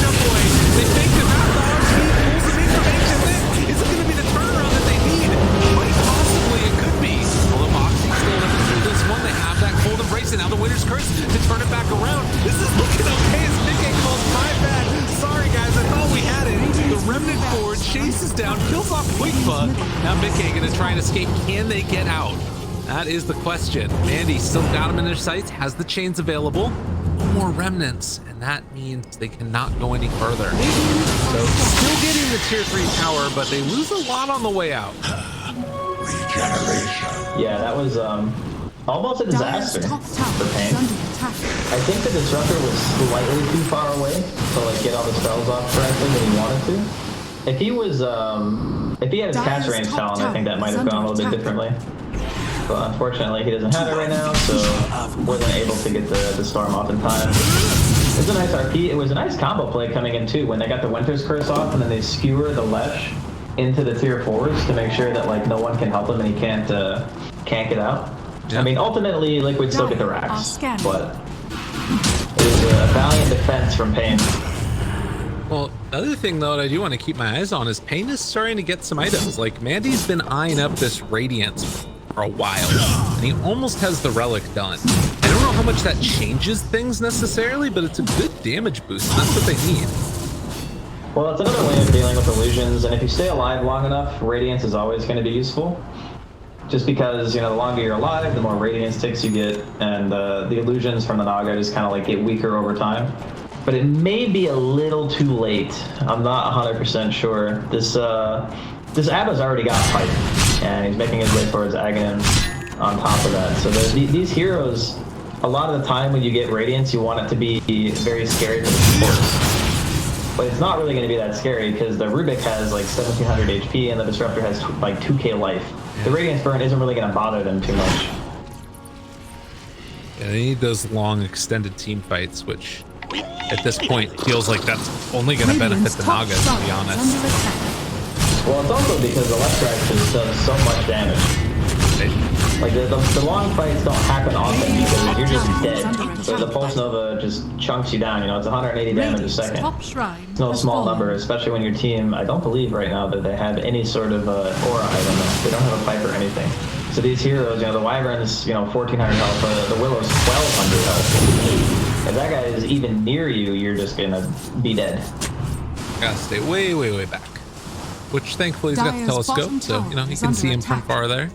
Jump away. They take him out. The RP pulls him in from HSN. Is it going to be the turnaround that they need? Quite possibly it could be. Although Moxie's still able to do this one. They have that cold embrace, and now the Winter's Curse to turn it back around. This is looking okay as Nick calls my bad. Sorry guys, I thought we had it. The Remnant forward chases down, kills off Quickba. Now Mickey going to try and escape. Can they get out? That is the question. Mandy still got him in their sights, has the chains available. No more remnants, and that means they cannot go any further. So still getting the tier 3 tower, but they lose a lot on the way out. Yeah, that was almost a disaster for Pain. I think the Disruptor was slightly too far away to like get all the spells off correctly that he wanted to. If he was, if he had his cast range talent, I think that might have gone a little bit differently. But unfortunately, he doesn't have it right now, so wasn't able to get the storm off in time. It's a nice RP. It was a nice combo play coming in too when they got the Winter's Curse off and then they skewer the Lesh into the tier 4s to make sure that like no one can help him and he can't get out. Yeah. I mean, ultimately, Liquid still get the racks, but It was a valiant defense from Pain. Well, the other thing though that I do want to keep my eyes on is Pain is starting to get some items. Like Mandy's been eyeing up this Radiance for a while, and he almost has the relic done. I don't know how much that changes things necessarily, but it's a good damage boost, and that's what they need. Well, it's another way of dealing with illusions, and if you stay alive long enough, Radiance is always going to be useful. Just because, you know, the longer you're alive, the more Radiance ticks you get, and the illusions from the Naga just kind of like get weaker over time. But it may be a little too late. I'm not 100% sure. This Abba's already got Pipe, and he's making his way towards Aghanim on top of that. So these heroes, a lot of the time when you get Radiance, you want it to be very scary for the supports. But it's not really going to be that scary because the Rubik has like 1700 HP and the Disruptor has like 2k life. The Radiance burn isn't really going to bother them too much. Yeah, they need those long extended team fights, which at this point feels like that's only going to benefit the Nagas, to be honest. Well, it's also because the left track just does so much damage. Like the long fights don't happen often because you're just dead. So the Pulse Nova just chunks you down. You know, it's 180 damage a second. It's no small number, especially when your team. I don't believe right now that they have any sort of aura item. They don't have a pipe or anything. So these heroes, you know, the Wyvern's, you know, 1400 health. The Willow's 1200 health. If that guy is even near you, you're just gonna be dead. Gotta stay way, way, way back. Which thankfully he's got the telescope, so you know he can see him from far there.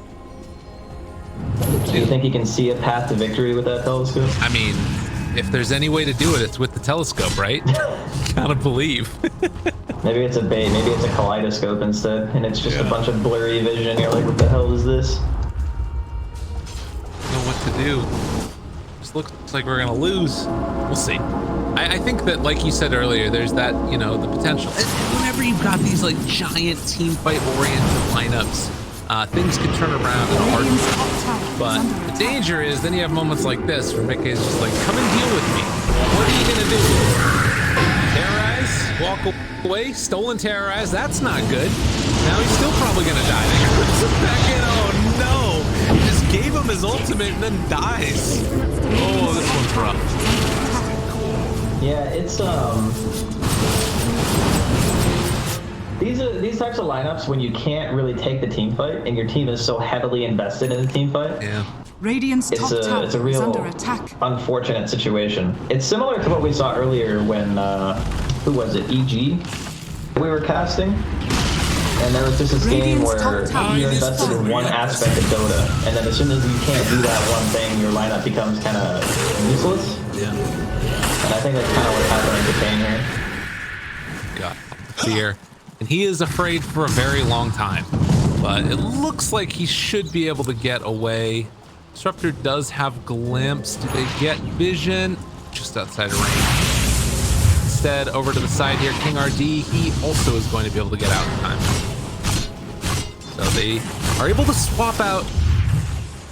Do you think he can see a path to victory with that telescope? I mean, if there's any way to do it, it's with the telescope, right? Gotta believe. Maybe it's a bait. Maybe it's a kaleidoscope instead, and it's just a bunch of blurry vision. You're like, what the hell is this? Don't know what to do. Just looks like we're gonna lose. We'll see. I think that, like you said earlier, there's that, you know, the potential. Whenever you've got these like giant team fight oriented lineups, things can turn around in a heartbeat. But the danger is then you have moments like this where Mickey is just like, come and deal with me. What are you gonna do? Terrorize? Walk away? Stolen terrorize? That's not good. Now he's still probably gonna die. He puts it back in. Oh no! He just gave him his ultimate and then dies. Oh, this one's rough. Yeah, it's these types of lineups when you can't really take the team fight and your team is so heavily invested in the team fight. Yeah. Radiant's top tower it's a real is under attack. Unfortunate situation. It's similar to what we saw earlier when who was it? EG we were casting. And there was just this game where you're invested in one aspect of Dota, and then as soon as you can't do that one thing, your lineup becomes kind of useless. Yeah. And I think that's kind of what's happening to Kane here. Got fear. And he is afraid for a very long time. But it looks like he should be able to get away. Disruptor does have glimpse. Do they get vision? Just outside of range. Instead, over to the side here, King RD, he also is going to be able to get out in time. So they are able to swap out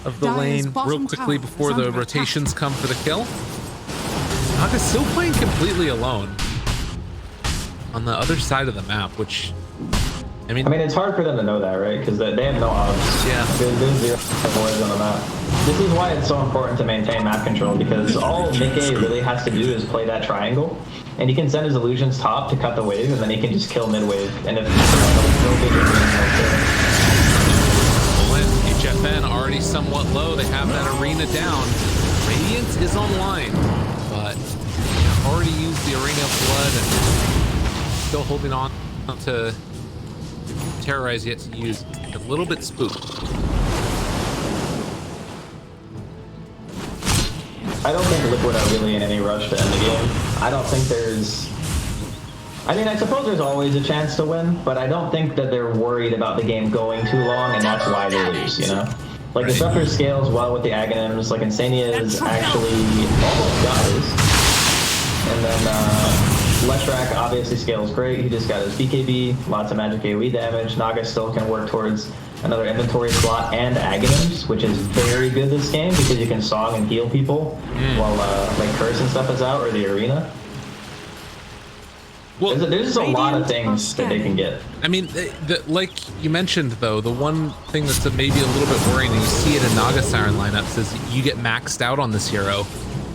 of the lane real quickly before the rotations come for the kill. Naga's still playing completely alone on the other side of the map, which, I mean, it's hard for them to know that, right? Because they have no odds. Yeah. There's zero boys on the map. This is why it's so important to maintain map control, because all Nikkei really has to do is play that triangle, and he can send his illusions top to cut the wave, and then he can just kill mid wave. And if HFN already somewhat low, they have that arena down. Radiance is online, but already used the arena of blood and still holding on to Terrorize yet to use. A little bit spooked. I don't think Liquid are really in any rush to end the game. I don't think there's... I suppose there's always a chance to win, but I don't think that they're worried about the game going too long, and that's why they lose, you know? Like, Disruptor scales well with the Aghanims, like, Insania's actually almost got his. And then, Leshrac obviously scales great, he just got his BKB, lots of magic AoE damage. Naga still can work towards another inventory slot and Aghanims, which is very good this game, because you can song and heal people while, like, Curse and stuff is out, or the arena. Well, there's just a lot of things that they can get. I mean, like you mentioned, though, the one thing that's maybe a little bit worrying, and you see it in Naga Siren lineups, is you get maxed out on this hero,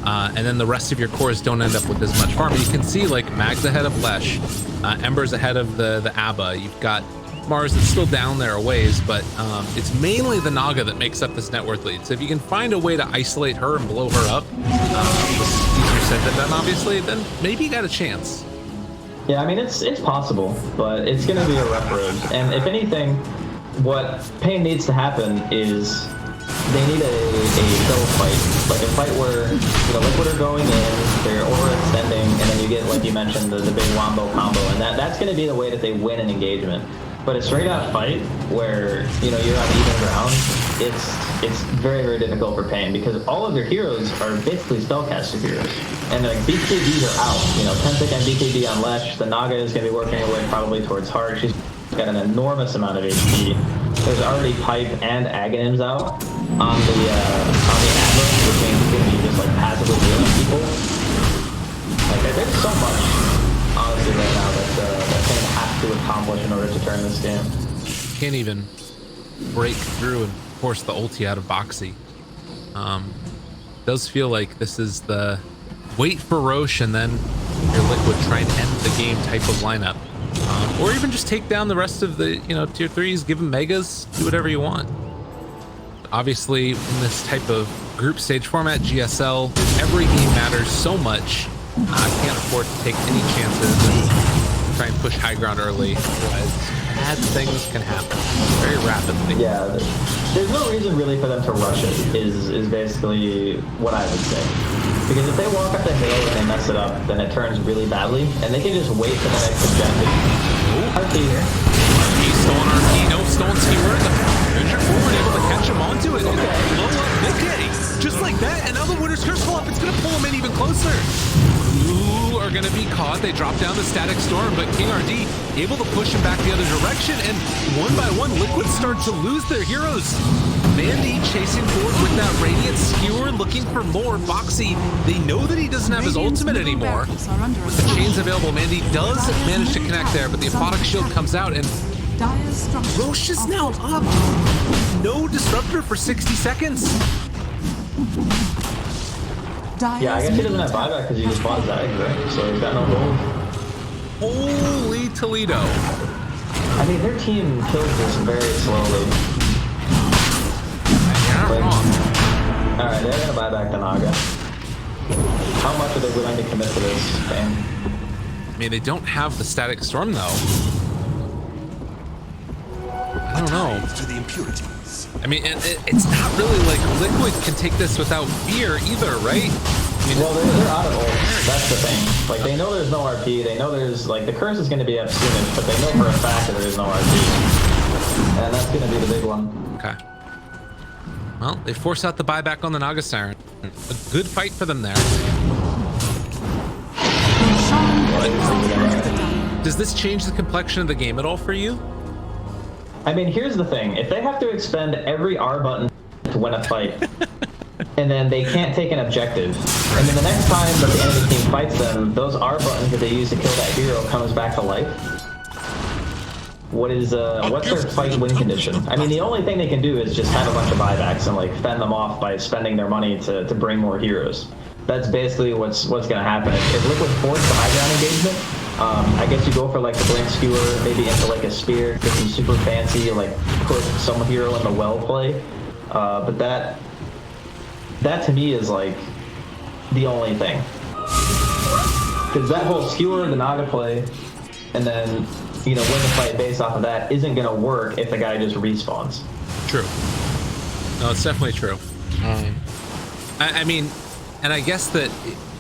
and then the rest of your cores don't end up with as much farm. You can see like Mag's ahead of Lesh, Ember's ahead of the Abba. You've got Mars that's still down there a ways, but it's mainly the Naga that makes up this net worth lead. So if you can find a way to isolate her and blow her up, easier said than done, obviously, then maybe you got a chance. Yeah, I mean, it's possible, but it's going to be a rough road. And if anything, what Pain needs to happen is they need a double fight, like a fight where Liquid are going in, they're overextending, and then you get, like you mentioned, the big wombo combo, and that's going to be the way that they win an engagement. But a straight out fight where you're on even ground, it's very, very difficult for Pain because all of their heroes are basically spellcaster heroes, and like BKBs are out. 10 pick and BKB on Lesh. The Naga is going to be working her way probably towards Heart. She's got an enormous amount of HP. There's already Pipe and Aghanims out on the Abba, which means he's going to be just like passively healing people. Like there's so much, honestly, right now that Pain has to accomplish in order to turn this game. Can't even break through and force the ulti out of Boxy. Does feel like this is the wait for Roche and then your Liquid try and end the game type of lineup. Or even just take down the rest of the tier 3s, give them megas, do whatever you want. Obviously, in this type of group stage format, GSL, every game matters so much. I can't afford to take any chances and try and push high ground early. Otherwise, bad things can happen very rapidly. Yeah, there's no reason really for them to rush it, is basically what I would say. Because if they walk up the hill and they mess it up, then it turns really badly, and they can just wait for the next objective. RP here. He's stolen RP, no stolen skewer. There's your forward able to catch him onto it and blow up. Okay, just like that, and now the Winter's Curse pull up. It's gonna pull him in even closer. Blue are gonna be caught. They drop down the Static Storm, but King RD able to push him back the other direction, and one by one, Liquid start to lose their heroes. Mandy chasing forward with that Radiant Skewer, looking for more. Boxy, they know that he doesn't have his ultimate anymore. With the chains available, Mandy does manage to connect there, but the Aphotic Shield comes out, and Roche is now up. No disruptor for 60 seconds. Yeah, I guess he doesn't have buyback because he just bought Zag, right? So he's got no gold. Holy Toledo. I mean, their team kills this very slowly. You're not wrong. Alright, they're gonna buy back the Naga. How much are they willing to commit to this thing? I mean, they don't have the Static Storm, though. I don't know. To the impurities. I mean, it's not really like Liquid can take this without fear either, right? I mean, Well, they're out of ult. That's the thing. Like, they know there's no RP. They know there's, like, the curse is going to be up soonish, but they know for a fact that there's no RP. And that's going to be the big one. Okay. Well, they force out the buyback on the Naga Siren. A good fight for them there. Does this change the complexion of the game at all for you? I mean, here's the thing. If they have to expend every R button to win a fight, and then they can't take an objective, and then the next time that the enemy team fights them, those R buttons that they use to kill that hero comes back to life, what's their fight win condition? I mean, the only thing they can do is just have a bunch of buybacks and like fend them off by spending their money to bring more heroes. That's basically what's going to happen. If Liquid force the high ground engagement, I guess you go for like the blink skewer, maybe into like a spear, get some super fancy, like put some hero in the well play. But that to me is like the only thing. Because that whole skewer, the Naga play, and then win the fight based off of that isn't gonna work if the guy just respawns. True. No, it's definitely true. I mean, and I guess that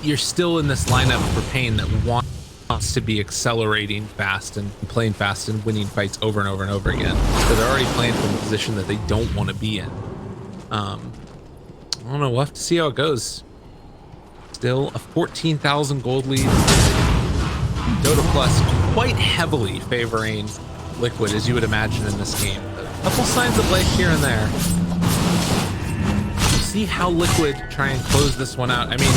you're still in this lineup for Pain that wants to be accelerating fast and playing fast and winning fights over and over and over again. So they're already playing from a position that they don't want to be in. I don't know. We'll have to see how it goes. Still a 14,000 gold lead. Dota Plus quite heavily favoring Liquid, as you would imagine in this game. A couple signs of life here and there. See how Liquid try and close this one out. I mean,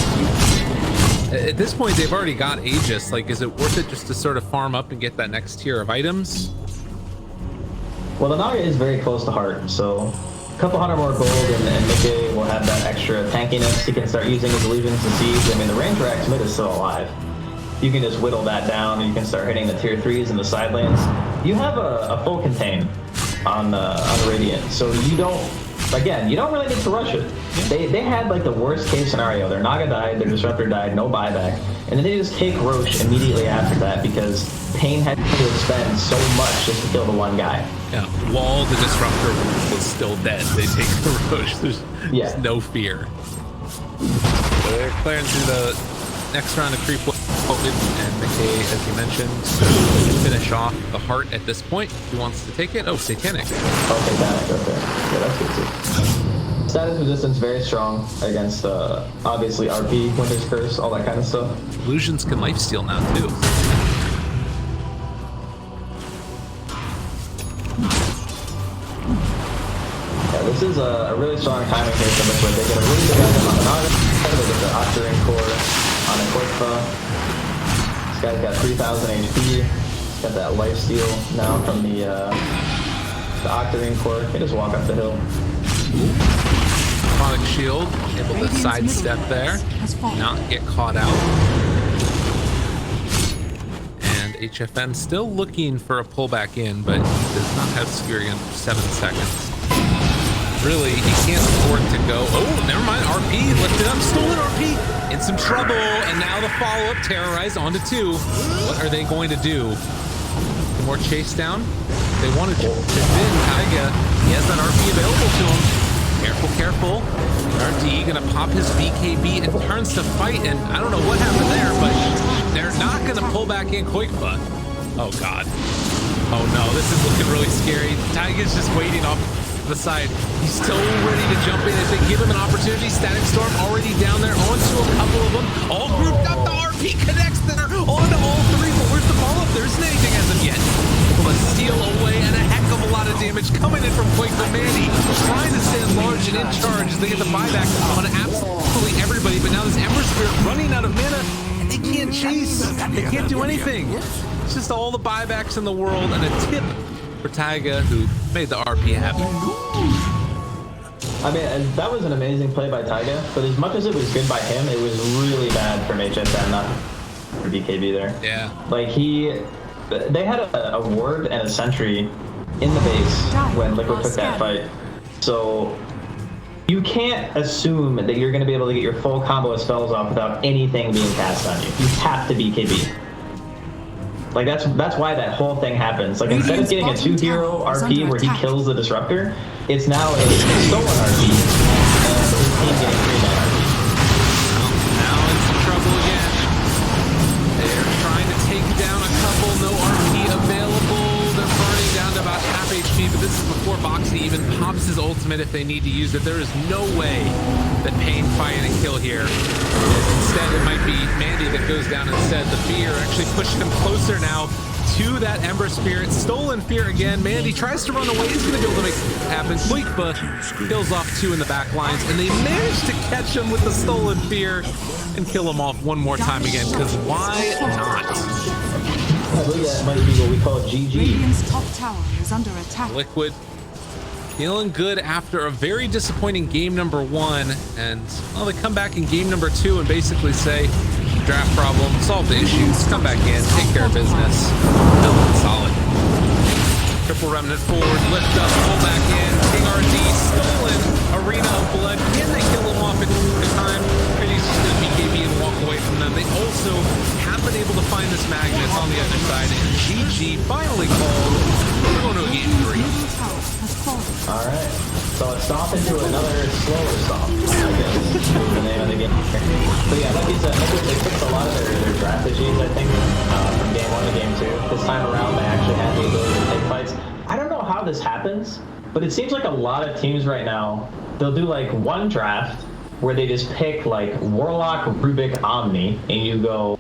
at this point, they've already got Aegis. Like, is it worth it just to sort of farm up and get that next tier of items? Well, the Naga is very close to Heart, so couple hundred more gold, and Mickey will have that extra tankiness. He can start using his illusions to siege. I mean, the range racks mid is still alive. You can just whittle that down, and you can start hitting the tier 3s in the side lanes. You have a full contain on Radiant, so you don't really need to rush it. They had like the worst case scenario. Their Naga died, their Disruptor died, no buyback, and then they just take Roche immediately after that because Pain had to expend so much just to kill the one guy. Yeah, while the Disruptor was still dead, they take the Roche. There's no fear. So they're clearing through the next round of creep. And McKay, as you mentioned, finish off the heart at this point. Who wants to take it? Oh, Satanic. Oh, Satanic, okay. Yeah, that's good too. Status resistance very strong against, obviously, RP, Winter's Curse, all that kind of stuff. Illusions can lifesteal now, too. Yeah, this is a really strong timing here for Liquid. They get a really good item on the Naga, they get the Octarine Core on a Quickfa. This guy's got 3,000 HP. He's got that lifesteal now from the Octarine Core. He just walk up the hill. Chronic Shield, able to sidestep there, not get caught out. And HFN still looking for a pullback in, but he does not have Spurion for 7 seconds. Really, he can't afford to go. Oh, never mind. RP lifted up, stolen RP in some trouble, and now the follow-up terrorized onto 2. What are they going to do? More chase down. They wanted to win Taiga. He has that RP available to him. Careful, careful. RD gonna pop his BKB and turns to fight, and I don't know what happened there, but they're not gonna pull back in Koikba. Oh God. Oh no, this is looking really scary. Taiga's just waiting off the side. He's still ready to jump in if they give him an opportunity. Static Storm already down there, onto a couple of them. All grouped up, the RP connects there onto all 3, but where's the follow-up? There isn't anything as of yet. Able to steal away, and a heck of a lot of damage coming in from Quake the Mandy, trying to stand large and in charge as they get the buyback on absolutely everybody, but now this Ember Spirit running out of mana, and they can't chase. They can't do anything. It's just all the buybacks in the world, and a tip for Taiga, who made the RP happen. I mean, that was an amazing play by Taiga, but as much as it was good by him, it was really bad from HSN, not for BKB there. Yeah. Like, they had a ward and a sentry in the base when Liquid took that fight. So you can't assume that you're going to be able to get your full combo of spells off without anything being cast on you. You have to BKB. Like, that's why that whole thing happens. Like, instead of getting a 2-hero RP where he kills the Disruptor, it's now a stolen RP, and his team getting 3-man RP. Now in some trouble again. They're trying to take down a couple, no RP available. They're burning down to about half HP, but this is before Boxy even pops his ultimate if they need to use it. There is no way that Pain find a kill here. Instead, it might be Mandy that goes down instead. The fear actually pushing him closer now to that Ember Spirit. Stolen fear again. Mandy tries to run away. He's going to be able to make it happen. Quakepa kills off 2 in the back lines, and they manage to catch him with the stolen fear and kill him off one more time again, because why not? I believe that might be what we call GG. Radiant's top tower is under attack. Liquid feeling good after a very disappointing game number 1, and well, they come back in game number 2 and basically say, draft problem, solve the issues, come back in, take care of business. Building solid. Triple remnant forward, lift up, pull back in, King RD, stolen Arena of Blood. Can they kill him off in time? Pretty's just gonna BKB and walk away from them. They also have been able to find this Magnus on the other side, and GG finally called. We're going to a game 3. Alright, so let's stomp into another slower stomp, I guess, is the name of the game. But yeah, like you said, they fixed a lot of their draft issues, I think, from game 1 to game 2. This time around, they actually had the ability to take fights. I don't know how this happens, but it seems like a lot of teams right now, they'll do like one draft where they just pick like Warlock, Rubik, Omni, and you go,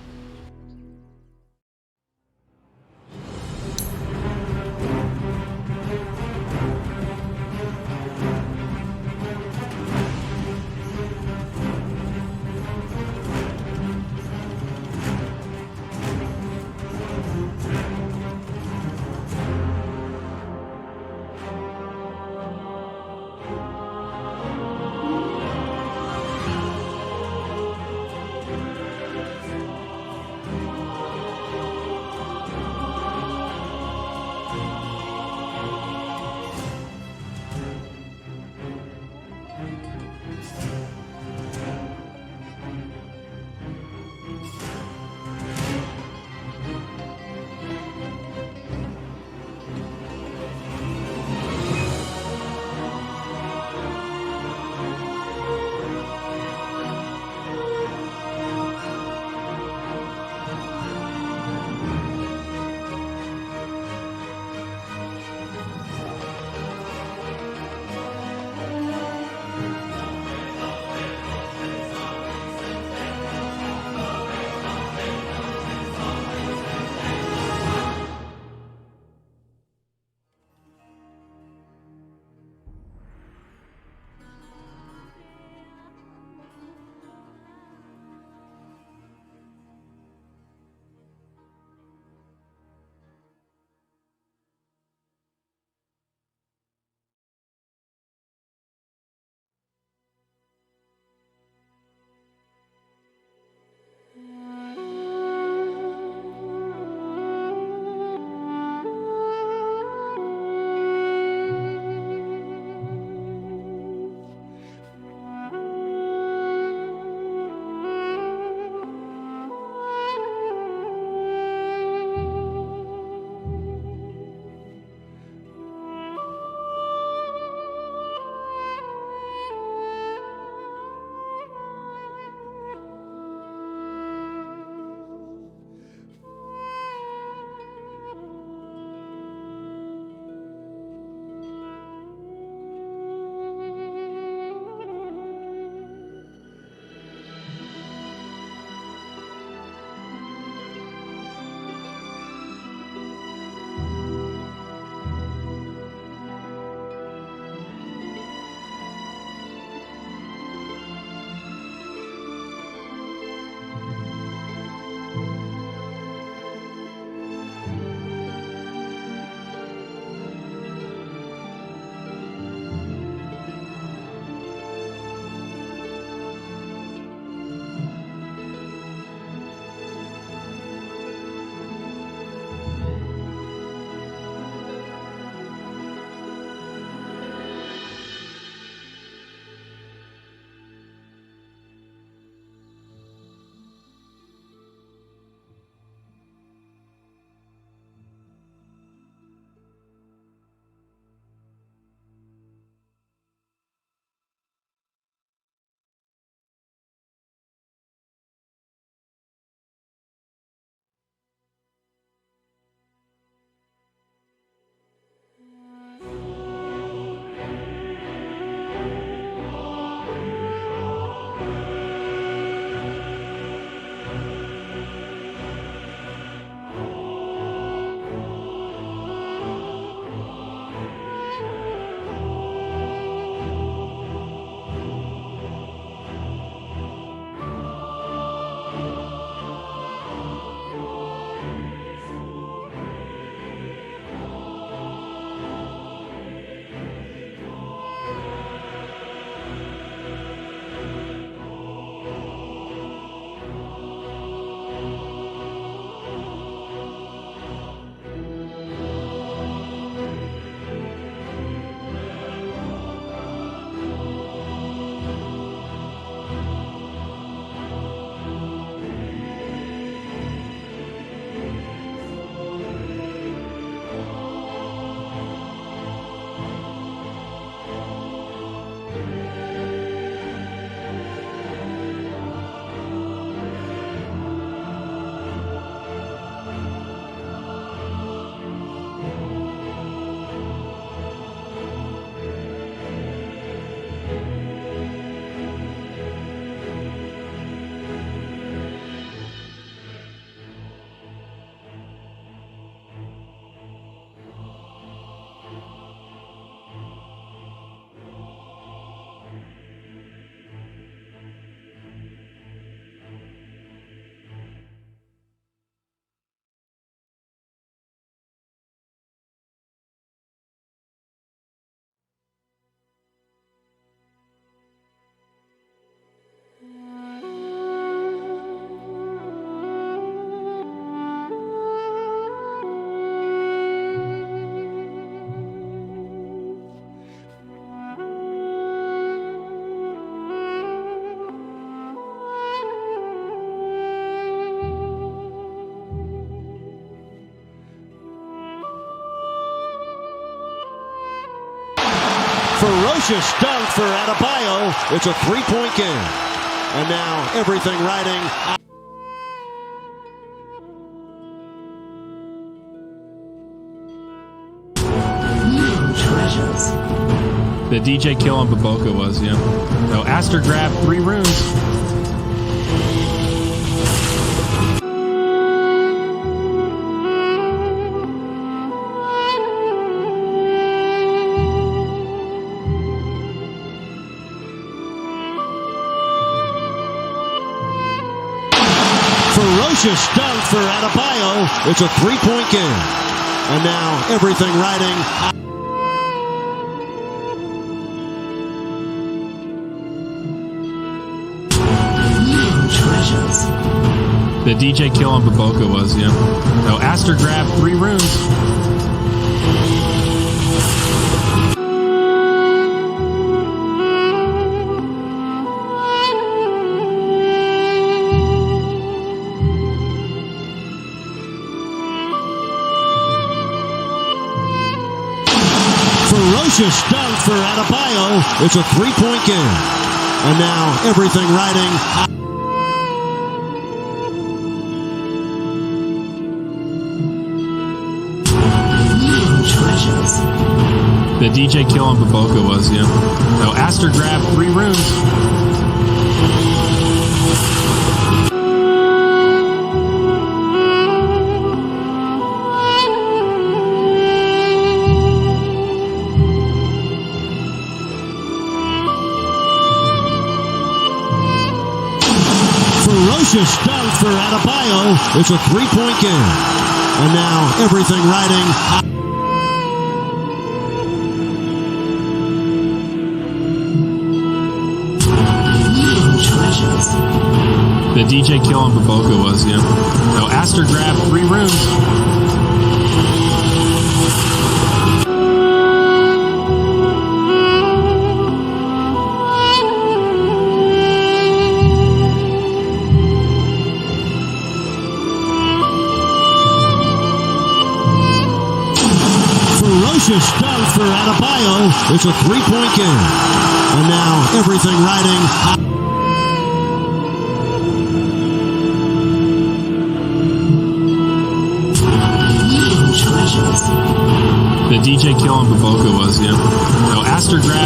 Ferocious dunk for Adebayo. It's a three-point game. And now everything riding. The DJ kill on Baboka was, yeah. So Aster grabbed 3 runes. Ferocious dunk for Adebayo. It's a three-point game. And now everything riding. The DJ kill on Baboka was, yeah. So Aster grabbed 3 runes. Ferocious dunk for Adebayo. It's a three-point game. And now everything riding. The DJ kill on Baboka was, yeah. So Aster grabbed 3 runes. Ferocious dunk for Adebayo. It's a three-point game. And now everything riding. The DJ kill on Baboka was, yeah. So Aster grabbed 3 runes. Ferocious dunk for Adebayo. It's a three-point game. And now everything riding. The DJ kill on Baboka was, yeah. So Aster grabbed